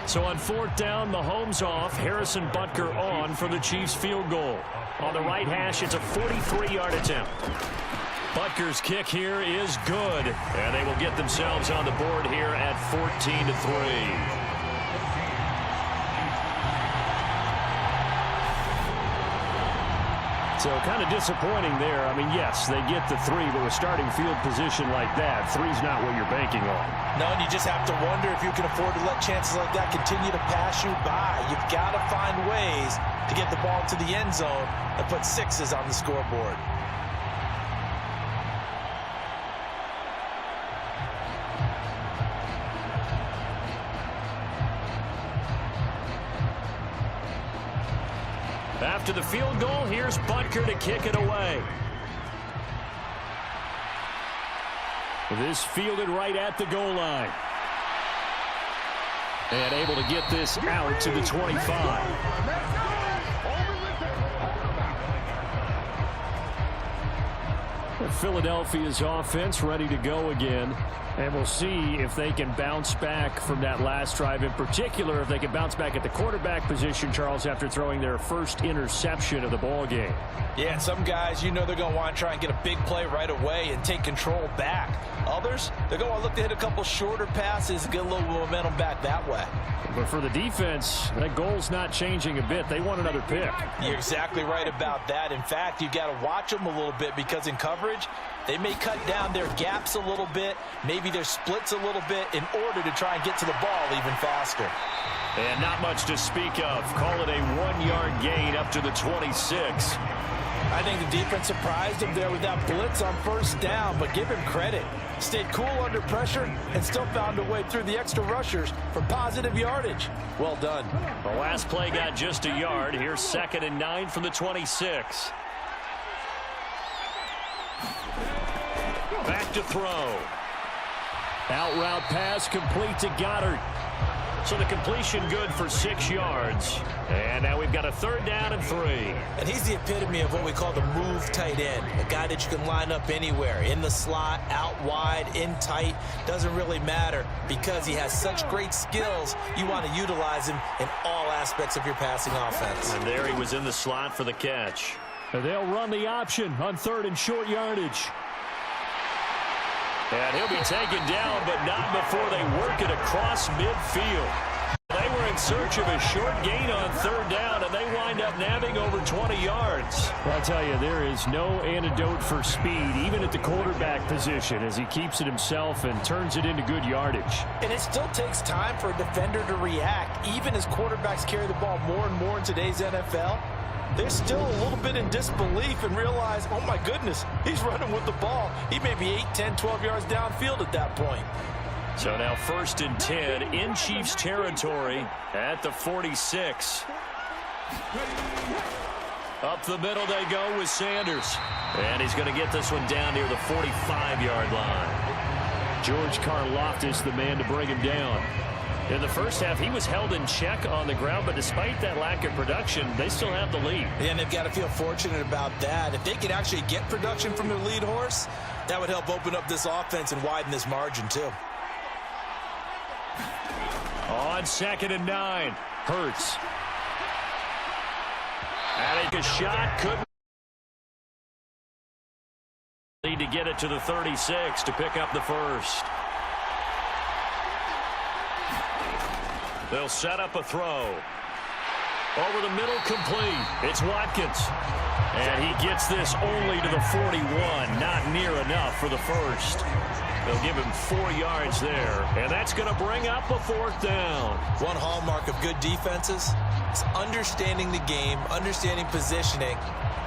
So on 4th down, Mahomes off, Harrison Butker on for the Chiefs field goal. On the right hash, it's a 43-yard attempt. Butker's kick here is good, and they will get themselves on the board here at 14-3. So kind of disappointing there. I mean, yes, they get the 3, but with starting field position like that, 3's not what you're banking on. No, and you just have to wonder if you can afford to let chances like that continue to pass you by. You've got to find ways to get the ball to the end zone and put 6s on the scoreboard. After the field goal, here's Butker to kick it away. This fielded right at the goal line. And able to get this out to the 25. Philadelphia's offense ready to go again. And we'll see if they can bounce back from that last drive. In particular, if they can bounce back at the quarterback position, Charles, after throwing their first interception of the ball game. Yeah, and some guys, you know they're going to want to try and get a big play right away and take control back. Others, they're going to look to hit a couple shorter passes and get a little momentum back that way. But for the defense, that goal's not changing a bit. They want another pick. You're exactly right about that. In fact, you've got to watch them a little bit because in coverage, they may cut down their gaps a little bit, maybe their splits a little bit in order to try and get to the ball even faster. And not much to speak of. Call it a 1-yard gain up to the 26. I think the defense surprised him there with that blitz on first down, but give him credit. Stayed cool under pressure and still found a way through the extra rushers for positive yardage. Well done. The last play got just a yard. Here's 2nd and 9 from the 26. Back to throw. Out route pass complete to Goddard. So the completion good for 6 yards. And now we've got a 3rd down and 3. And he's the epitome of what we call the move tight end. A guy that you can line up anywhere. In the slot, out wide, in tight. Doesn't really matter because he has such great skills. You want to utilize him in all aspects of your passing offense. And there he was in the slot for the catch. They'll run the option on 3rd and short yardage. And he'll be taken down, but not before they work it across midfield. They were in search of a short gain on 3rd down, and they wind up nabbing over 20 yards. Well, I'll tell you, there is no antidote for speed, even at the quarterback position, as he keeps it himself and turns it into good yardage. And it still takes time for a defender to react, even as quarterbacks carry the ball more and more in today's NFL. They're still a little bit in disbelief and realize, oh my goodness, he's running with the ball. He may be 8, 10, 12 yards downfield at that point. So now 1st and 10 in Chiefs territory at the 46. Up the middle they go with Sanders. And he's going to get this one down near the 45-yard line. George Karlaftis, the man to bring him down. In the first half, he was held in check on the ground, but despite that lack of production, they still have the lead. And they've got to feel fortunate about that. If they could actually get production from their lead horse, that would help open up this offense and widen this margin, too. On 2nd and 9, Hurts. Adding a shot, couldn't. Need to get it to the 36 to pick up the first. They'll set up a throw. Over the middle, complete. It's Watkins. And he gets this only to the 41. Not near enough for the first. They'll give him 4 yards there. And that's going to bring up a 4th down. One hallmark of good defenses is understanding the game, understanding positioning,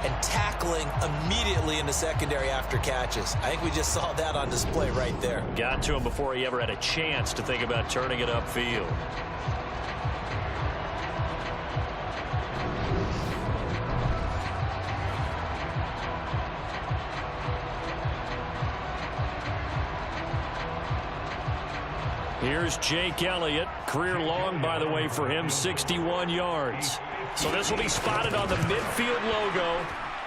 and tackling immediately in the secondary after catches. I think we just saw that on display right there. Got to him before he ever had a chance to think about turning it upfield. Here's Jake Elliott. Career long, by the way, for him, 61 yards. So this will be spotted on the midfield logo.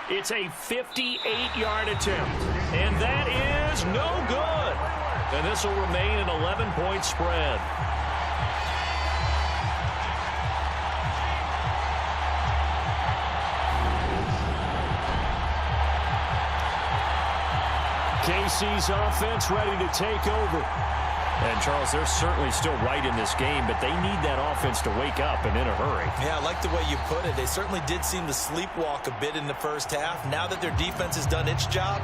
It's a 58-yard attempt. And that is no good. And this will remain an 11-point spread. KC's offense ready to take over. And, Charles, they're certainly still right in this game, but they need that offense to wake up and in a hurry. Yeah, I like the way you put it. They certainly did seem to sleepwalk a bit in the first half. Now that their defense has done its job,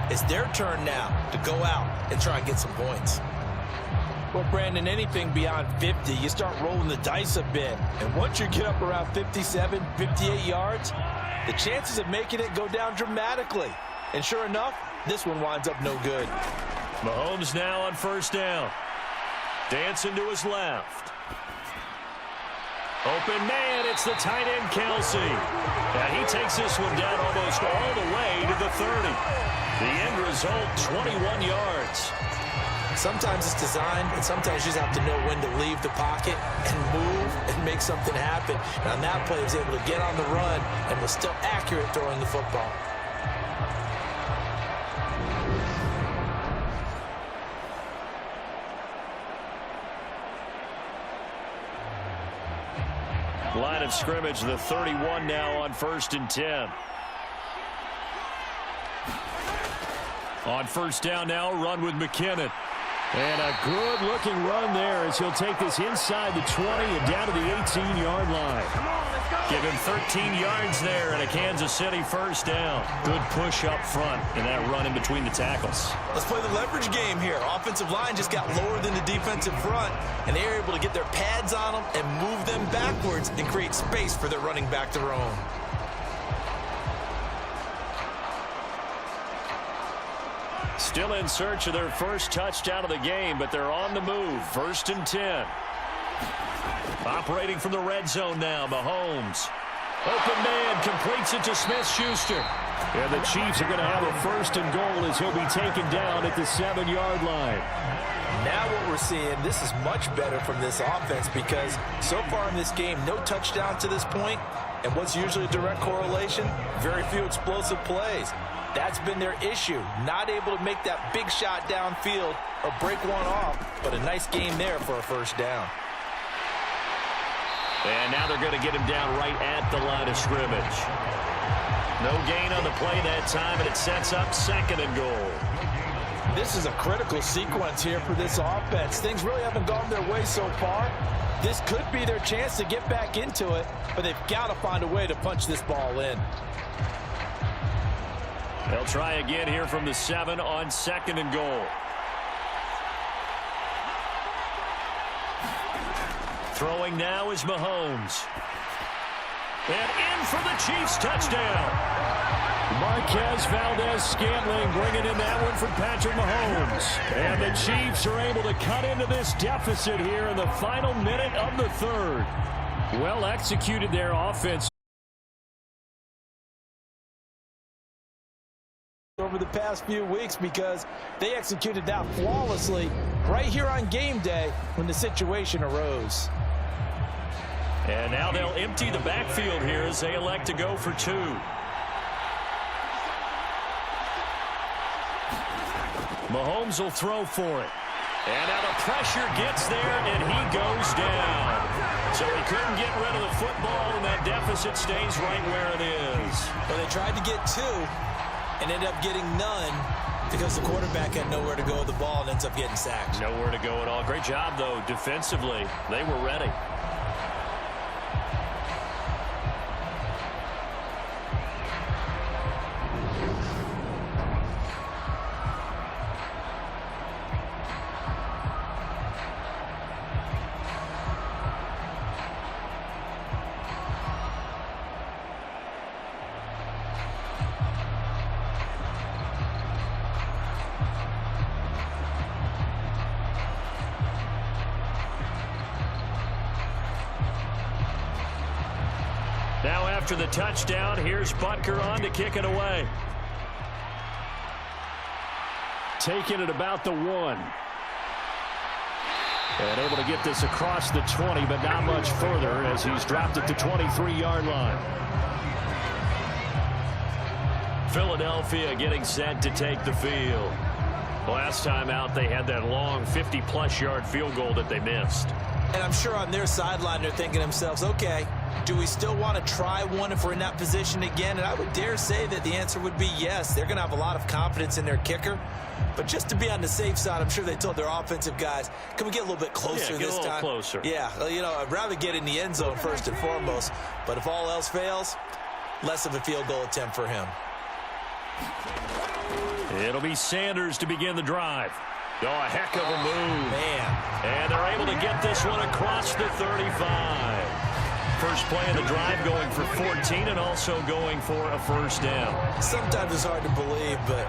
it's their turn now to go out and try and get some points. Well, Brandon, anything beyond 50, you start rolling the dice a bit. And once you get up around 57, 58 yards, the chances of making it go down dramatically. And sure enough, this one winds up no good. Mahomes now on first down. Dancing to his left. Open man, it's the tight end, Kelsey. And he takes this one down almost all the way to the 30. The end result, 21 yards. Sometimes it's designed, and sometimes you just have to know when to leave the pocket and move and make something happen. And on that play, he was able to get on the run and was still accurate throwing the football. Line of scrimmage, the 31 now on 1st and 10. On first down now, run with McKinnon. And a good-looking run there as he'll take this inside the 20 and down to the 18-yard line. Give him 13 yards there and a Kansas City first down. Good push up front in that run in between the tackles. Let's play the leverage game here. Offensive line just got lower than the defensive front, and they were able to get their pads on them and move them backwards and create space for their running back to roam. Still in search of their first touchdown of the game, but they're on the move. 1st and 10. Operating from the red zone now, Mahomes. Open man, completes it to Smith-Schuster. And the Chiefs are going to have a 1st and goal as he'll be taken down at the 7-yard line. Now what we're seeing, this is much better from this offense because so far in this game, no touchdown to this point, and what's usually a direct correlation, very few explosive plays. That's been their issue, not able to make that big shot downfield or break one off, but a nice game there for a first down. And now they're going to get him down right at the line of scrimmage. No gain on the play that time, and it sets up 2nd and goal. This is a critical sequence here for this offense. Things really haven't gone their way so far. This could be their chance to get back into it, but they've got to find a way to punch this ball in. They'll try again here from the 7 on 2nd and goal. Throwing now is Mahomes. And in for the Chiefs touchdown. Marquez Valdez-Scantling bringing in that one for Patrick Mahomes. And the Chiefs are able to cut into this deficit here in the final minute of the 3rd. Well executed their offense over the past few weeks because they executed that flawlessly right here on game day when the situation arose. And now they'll empty the backfield here as they elect to go for 2. Mahomes will throw for it. And now the pressure gets there, and he goes down. So he couldn't get rid of the football, and that deficit stays right where it is. Well, they tried to get 2. And ended up getting none because the quarterback had nowhere to go with the ball and ends up getting sacked. Nowhere to go at all. Great job, though, defensively. They were ready. Now after the touchdown, here's Butker on to kick it away. Taking it about the 1. And able to get this across the 20, but not much further as he's dropped at the 23-yard line. Philadelphia getting set to take the field. Last time out, they had that long 50-plus yard field goal that they missed. And I'm sure on their sideline they're thinking to themselves, okay, Do we still want to try one if we're in that position again? And I would dare say that the answer would be yes. They're going to have a lot of confidence in their kicker. But just to be on the safe side, I'm sure they told their offensive guys, can we get a little bit closer this time? Yeah, get a little closer. Yeah, you know, I'd rather get in the end zone first and foremost. But if all else fails, less of a field goal attempt for him. It'll be Sanders to begin the drive. Oh, a heck of a move. Man. And they're able to get this one across the 35. First play of the drive going for 14 and also going for a first down. Sometimes it's hard to believe, but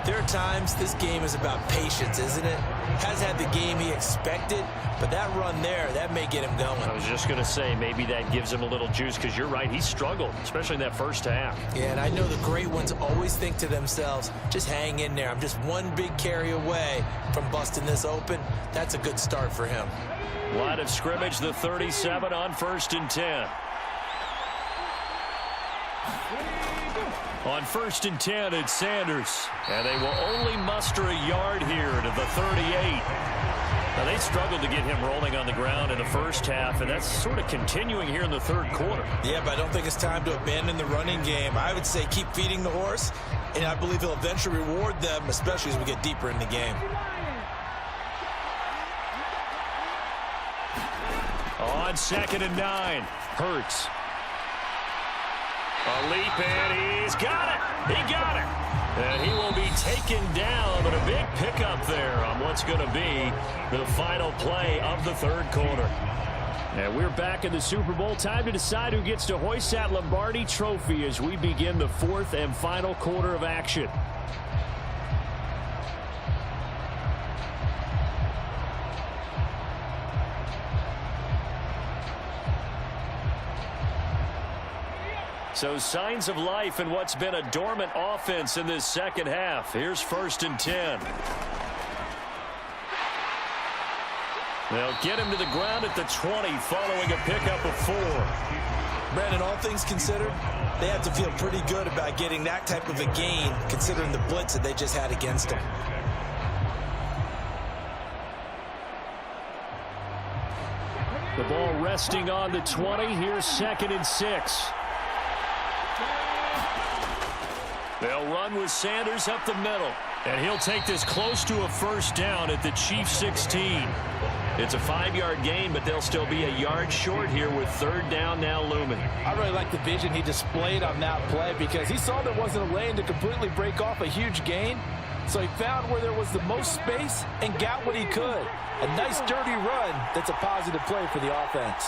there are times this game is about patience, isn't it? Has had the game he expected, but that run there, that may get him going. I was just going to say, maybe that gives him a little juice because you're right, he struggled, especially in that first half. Yeah, and I know the great ones always think to themselves, just hang in there. I'm just one big carry away from busting this open. That's a good start for him. Line of scrimmage, the 37 on 1st and 10. On 1st and 10, it's Sanders. And they will only muster a yard here to the 38. Now, they struggled to get him rolling on the ground in the first half, and that's sort of continuing here in the third quarter. Yeah, but I don't think it's time to abandon the running game. I would say keep feeding the horse, and I believe he'll eventually reward them, especially as we get deeper in the game. On 2nd and 9, Hurts. A leap, and he's got it. He got it. And he will be taken down, but a big pickup there on what's going to be the final play of the third quarter. And we're back in the Super Bowl. Time to decide who gets to hoist that Lombardi trophy as we begin the fourth and final quarter of action. So signs of life in what's been a dormant offense in this second half. Here's 1st and 10. They'll get him to the ground at the 20 following a pickup of 4. Brandon, all things considered, they have to feel pretty good about getting that type of a gain considering the blitz that they just had against them. The ball resting on the 20. Here's 2nd and 6. They'll run with Sanders up the middle. And he'll take this close to a first down at the Chiefs 16. It's a 5-yard gain, but they'll still be a yard short here with 3rd down now looming. I really like the vision he displayed on that play because he saw there wasn't a lane to completely break off a huge gain. So he found where there was the most space and got what he could. A nice dirty run that's a positive play for the offense.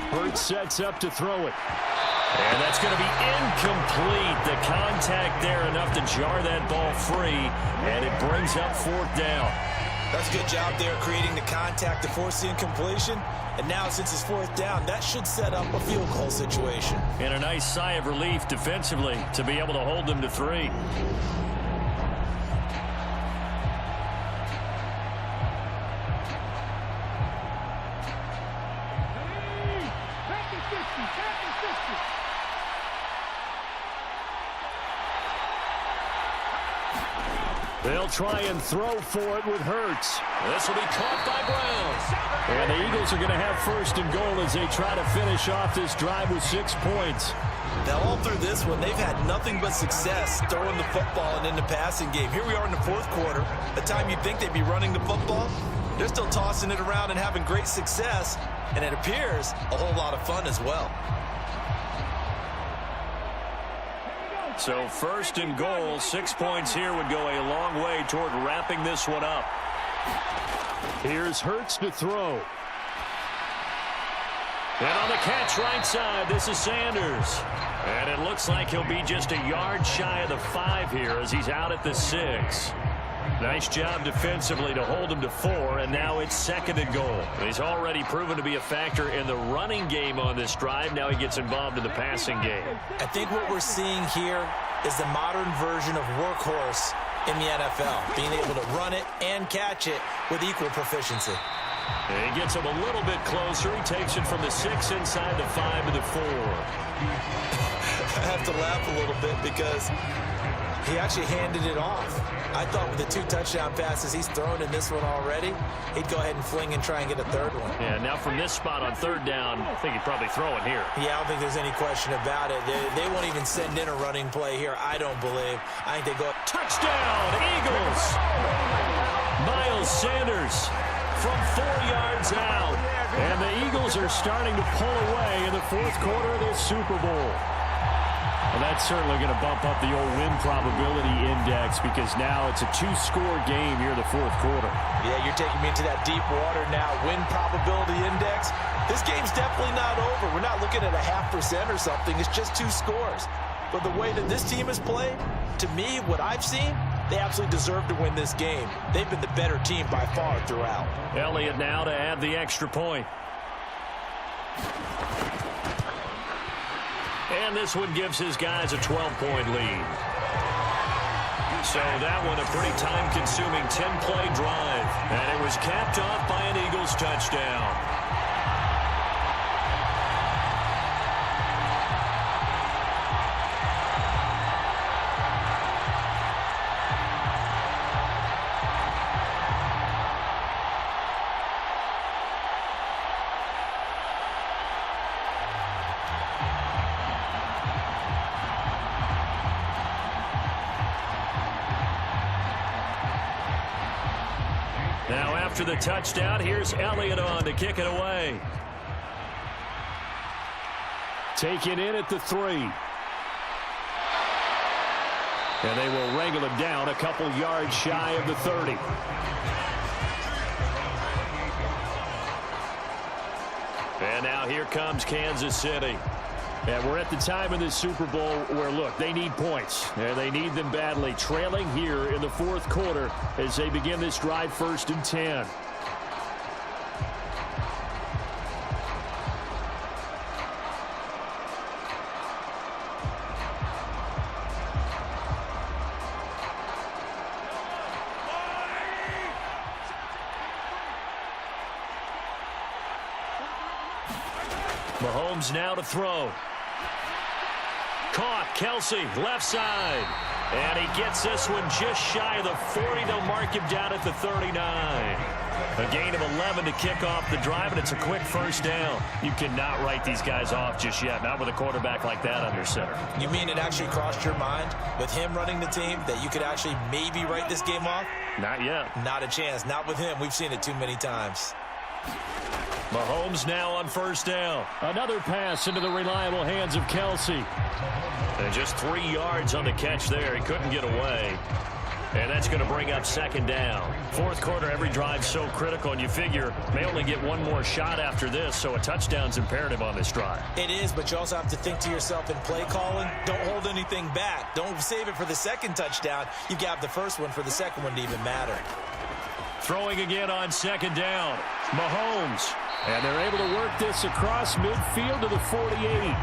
Hurts sets up to throw it. And that's going to be incomplete. The contact there enough to jar that ball free, and it brings up 4th down. That's a good job there creating the contact to force the incompletion. And now since it's 4th down, that should set up a field goal situation. And a nice sigh of relief defensively to be able to hold them to 3. They'll try and throw for it with Hurts. This will be caught by Brown. And the Eagles are going to have 1st and goal as they try to finish off this drive with 6 points. Now, all through this one, they've had nothing but success throwing the football and in the passing game. Here we are in the 4th quarter. The time you'd think they'd be running the football, they're still tossing it around and having great success. And it appears a whole lot of fun as well. So 1st and goal, 6 points here would go a long way toward wrapping this one up. Here's Hurts to throw. And on the catch right side, this is Sanders. And it looks like he'll be just a yard shy of the 5 here as he's out at the 6. Nice job defensively to hold him to 4, and now it's 2nd and goal. He's already proven to be a factor in the running game on this drive. Now he gets involved in the passing game. I think what we're seeing here is the modern version of workhorse in the NFL, being able to run it and catch it with equal proficiency. And he gets him a little bit closer. He takes it from the 6 inside the 5 to the 4. I have to laugh a little bit because he actually handed it off. I thought with the 2 touchdown passes he's thrown in this one already, he'd go ahead and fling and try and get a third one. Yeah, now from this spot on 3rd down, I think he'd probably throw it here. Yeah, I don't think there's any question about it. They won't even send in a running play here, I don't believe. I think they go... Touchdown, Eagles! Miles Sanders from 4 yards out. And the Eagles are starting to pull away in the 4th quarter of this Super Bowl. Well, that's certainly going to bump up the old win probability index because now it's a 2-score game here in the 4th quarter. Yeah, you're taking me into that deep water now. Win probability index. This game's definitely not over. We're not looking at a 0.5% or something. It's just 2 scores. But the way that this team has played, to me, what I've seen, they absolutely deserve to win this game. They've been the better team by far throughout. Elliott now to add the extra point. And this one gives his guys a 12-point lead. So that one a pretty time-consuming 10-play drive. And it was capped off by an Eagles touchdown. Now after the touchdown, here's Elliott on to kick it away. Taken in at the 3. And they will wrangle him down a couple yards shy of the 30. And now here comes Kansas City. And we're at the time in this Super Bowl where, look, they need points. And they need them badly. Trailing here in the 4th quarter as they begin this drive 1st and 10. Mahomes now to throw. Caught, Kelsey, left side. And he gets this one just shy of the 40. They'll mark him down at the 39. A gain of 11 to kick off the drive, and it's a quick 1st down. You cannot write these guys off just yet, not with a quarterback like that under center. You mean it actually crossed your mind with him running the team that you could actually maybe write this game off? Not yet. Not a chance. Not with him. We've seen it too many times. Mahomes now on 1st down. Another pass into the reliable hands of Kelsey. And just 3 yards on the catch there. He couldn't get away. And that's going to bring up 2nd down. 4th quarter, every drive so critical, and you figure may only get one more shot after this, so a touchdown's imperative on this drive. It is, but you also have to think to yourself in play calling, don't hold anything back. Don't save it for the 2nd touchdown. You got the 1st one for the 2nd one to even matter. Throwing again on 2nd down. Mahomes. And they're able to work this across midfield to the 48.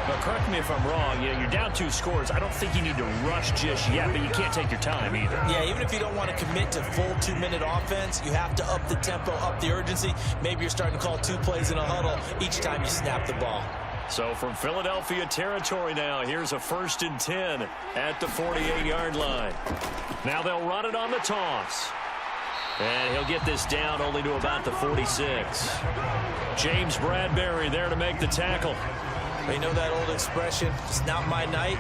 But correct me if I'm wrong, you're down 2 scores. I don't think you need to rush just yet, but you can't take your time either. Yeah, even if you don't want to commit to full 2-minute offense, you have to up the tempo, up the urgency. Maybe you're starting to call 2 plays in a huddle each time you snap the ball. So from Philadelphia territory now, here's a 1st and 10 at the 48-yard line. Now they'll run it on the toss. And he'll get this down only to about the 46. James Bradbury there to make the tackle. You know that old expression, it's not my night?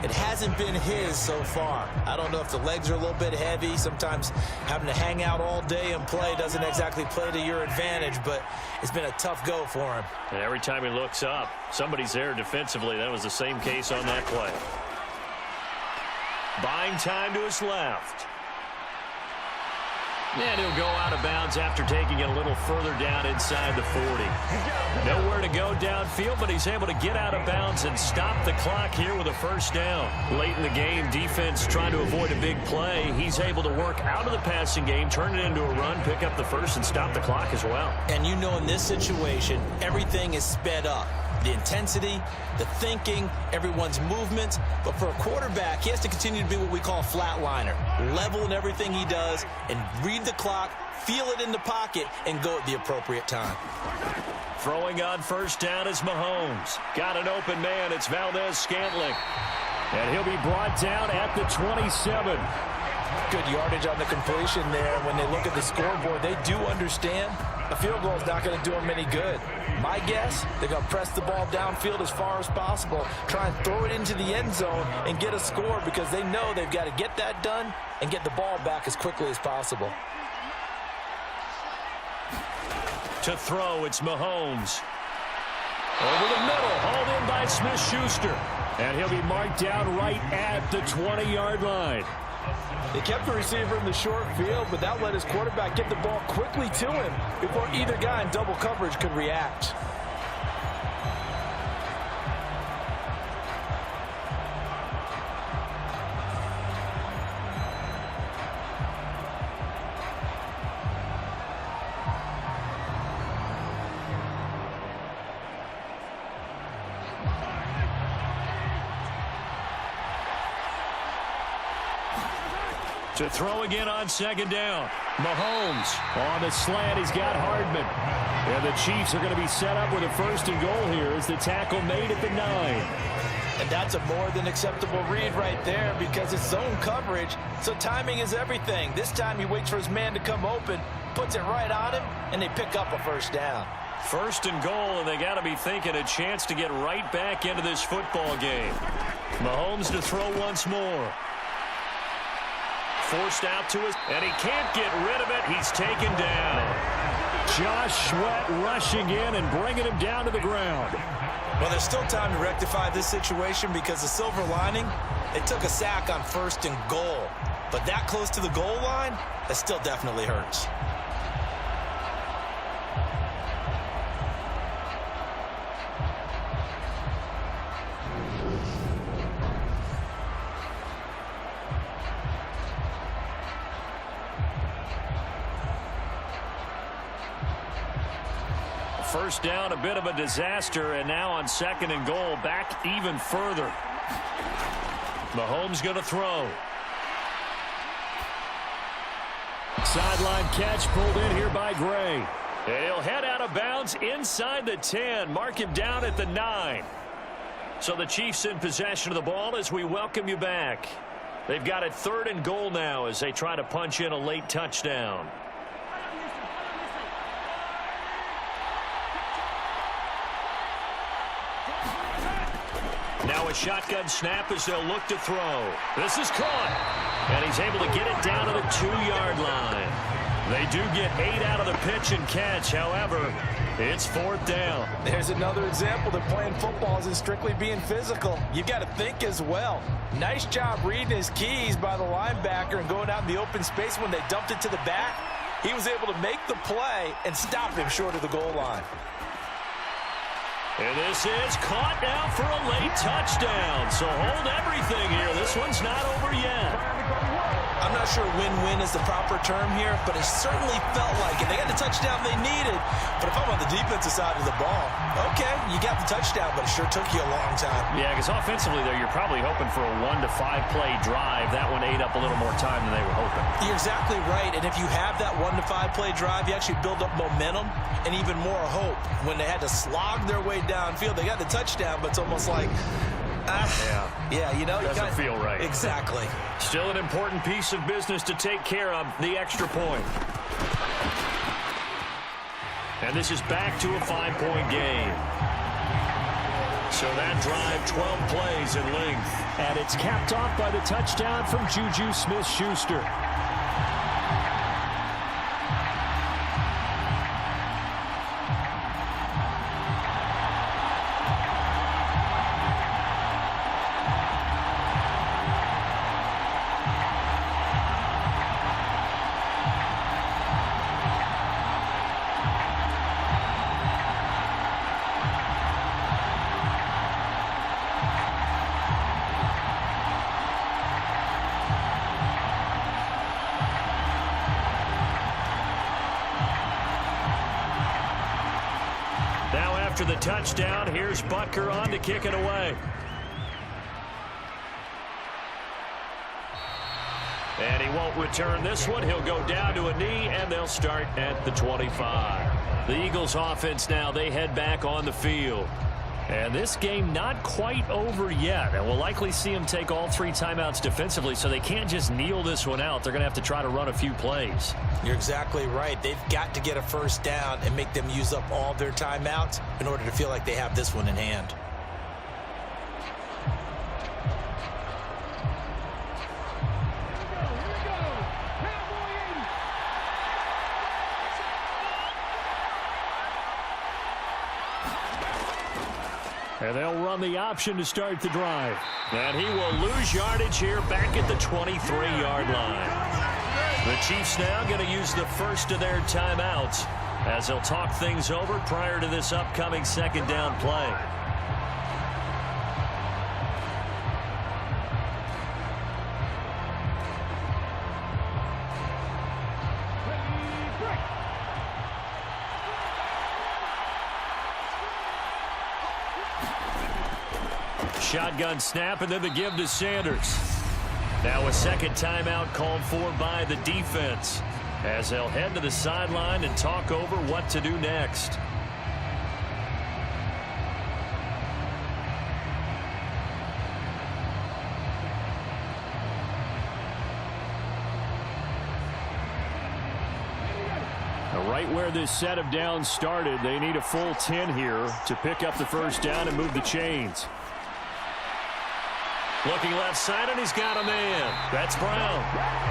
It hasn't been his so far. I don't know if the legs are a little bit heavy. Sometimes having to hang out all day and play doesn't exactly play to your advantage, but it's been a tough go for him. And every time he looks up, somebody's there defensively. That was the same case on that play. Buying time to his left. And he'll go out of bounds after taking it a little further down inside the 40. Nowhere to go downfield, but he's able to get out of bounds and stop the clock here with a 1st down. Late in the game, defense trying to avoid a big play. He's able to work out of the passing game, turn it into a run, pick up the 1st, and stop the clock as well. And you know in this situation, everything is sped up. The intensity, the thinking, everyone's movement. But for a quarterback, he has to continue to be what we call a flatliner. Level in everything he does and read the clock, feel it in the pocket, and go at the appropriate time. Throwing on 1st down is Mahomes. Got an open man. It's Valdez-Scantling. And he'll be brought down at the 27. Good yardage on the completion there. When they look at the scoreboard, they do understand a field goal is not going to do them any good. My guess, they're going to press the ball downfield as far as possible, try and throw it into the end zone and get a score because they know they've got to get that done and get the ball back as quickly as possible. To throw, it's Mahomes. Over the middle, hauled in by Smith-Schuster. And he'll be marked down right at the 20-yard line. They kept the receiver in the short field, but that let his quarterback get the ball quickly to him before either guy in double coverage could react. To throw again on second down. Mahomes on the slant. He's got Hardman. And the Chiefs are going to be set up with a 1st and goal here as the tackle made at the 9. And that's a more than acceptable read right there because it's zone coverage, so timing is everything. This time he waits for his man to come open, puts it right on him, and they pick up a 1st down. 1st and goal, and they got to be thinking a chance to get right back into this football game. Mahomes to throw once more. Forced out to us, and he can't get rid of it. He's taken down. Josh Sweat rushing in and bringing him down to the ground. Well, there's still time to rectify this situation because the silver lining, they took a sack on 1st and goal. But that close to the goal line, that still definitely hurts. First down, a bit of a disaster, and now on 2nd and goal, back even further. Mahomes going to throw. Sideline catch pulled in here by Gray. And he'll head out of bounds inside the 10. Mark him down at the 9. So the Chiefs in possession of the ball as we welcome you back. They've got it 3rd and goal now as they try to punch in a late touchdown. Now a shotgun snap as they'll look to throw. This is caught. And he's able to get it down to the 2-yard line. They do get 8 out of the pitch and catch. However, it's 4th down. There's another example that playing football isn't strictly being physical. You've got to think as well. Nice job reading his keys by the linebacker and going out in the open space when they dumped it to the back. He was able to make the play and stop him short of the goal line. And this is caught now for a late touchdown. So hold everything here. This one's not over yet. I'm not sure win-win is the proper term here, but it certainly felt like it. They got the touchdown they needed, but if I'm on the defensive side of the ball, okay, you got the touchdown, but it sure took you a long time. Yeah, because offensively there, you're probably hoping for a 1 to 5 play drive. That one ate up a little more time than they were hoping. You're exactly right, and if you have that 1 to 5 play drive, you actually build up momentum and even more hope. When they had to slog their way downfield, they got the touchdown, but it's almost like, yeah, you know, doesn't feel right. Exactly. Still an important piece of business to take care of, the extra point. And this is back to a 5-point game. So that drive, 12 plays in length. And it's capped off by the touchdown from Juju Smith-Schuster. After the touchdown, here's Butker on to kick it away. And he won't return this one. He'll go down to a knee, and they'll start at the 25. The Eagles offense now, they head back on the field. And this game not quite over yet. And we'll likely see them take all 3 timeouts defensively, so they can't just kneel this one out. They're going to have to try to run a few plays. You're exactly right. They've got to get a first down and make them use up all their timeouts in order to feel like they have this one in hand. And they'll run the option to start the drive. And he will lose yardage here back at the 23-yard line. The Chiefs now going to use the first of their timeouts as they'll talk things over prior to this upcoming second down play. Shotgun snap, and then the give to Sanders. Now a second timeout called for by the defense as they'll head to the sideline and talk over what to do next. Right where this set of downs started, they need a full 10 here to pick up the first down and move the chains. Looking left side, and he's got a man. That's Brown.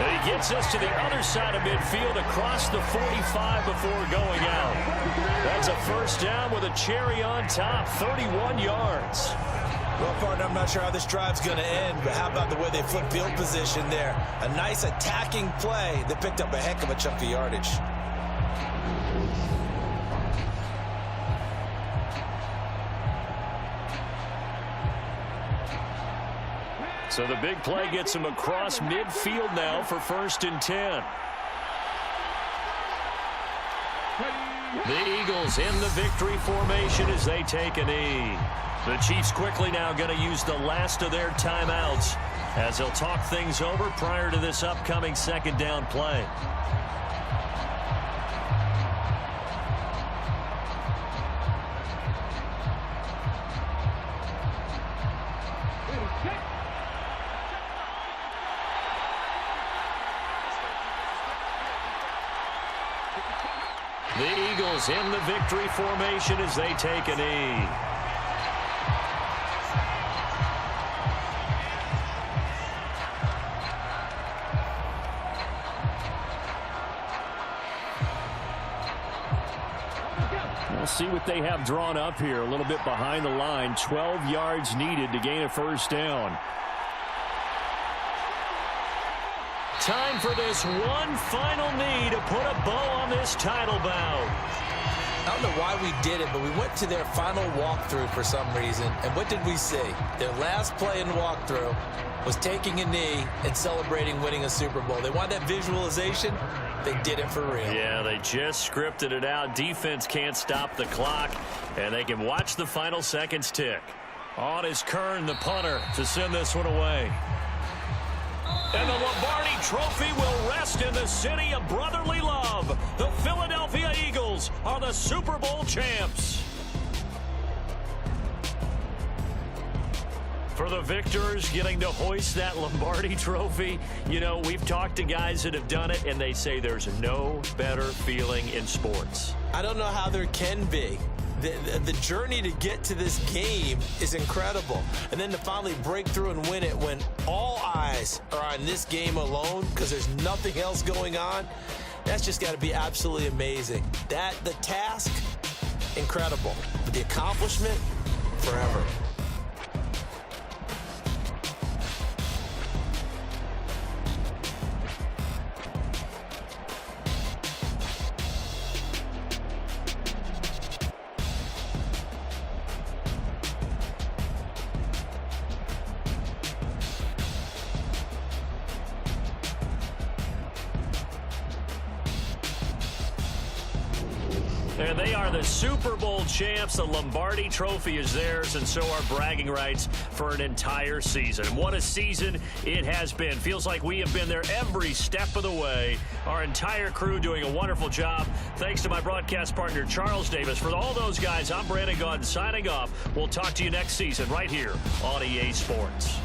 And he gets us to the other side of midfield across the 45 before going out. That's a first down with a cherry on top, 31 yards. Well, partner, I'm not sure how this drive's going to end, but how about the way they flip field position there? A nice attacking play that picked up a heck of a chunk of yardage. So the big play gets him across midfield now for 1st and 10. The Eagles in the victory formation as they take a knee. The Chiefs quickly now going to use the last of their timeouts as they'll talk things over prior to this upcoming second down play. The Eagles in the victory formation as they take a knee. We'll see what they have drawn up here. A little bit behind the line. 12 yards needed to gain a first down. Time for this one final knee to put a bow on this title bout. I don't know why we did it, but we went to their final walkthrough for some reason. And what did we see? Their last play in walkthrough was taking a knee and celebrating winning a Super Bowl. They want that visualization. They did it for real. Yeah, they just scripted it out. Defense can't stop the clock, and they can watch the final seconds tick. On is Kern, the punter, to send this one away. And the Lombardi Trophy will rest in the city of brotherly love. The Philadelphia Eagles are the Super Bowl champs. For the victors getting to hoist that Lombardi Trophy, you know, we've talked to guys that have done it, and they say there's no better feeling in sports. I don't know how there can be. The journey to get to this game is incredible. And then to finally break through and win it when all eyes are on this game alone because there's nothing else going on, that's just got to be absolutely amazing. The task, incredible. But the accomplishment, forever. And they are the Super Bowl champs. The Lombardi Trophy is theirs, and so are bragging rights for an entire season. What a season it has been. Feels like we have been there every step of the way. Our entire crew doing a wonderful job. Thanks to my broadcast partner, Charles Davis. For all those guys, I'm Brandon Gaudin signing off. We'll talk to you next season right here on EA Sports.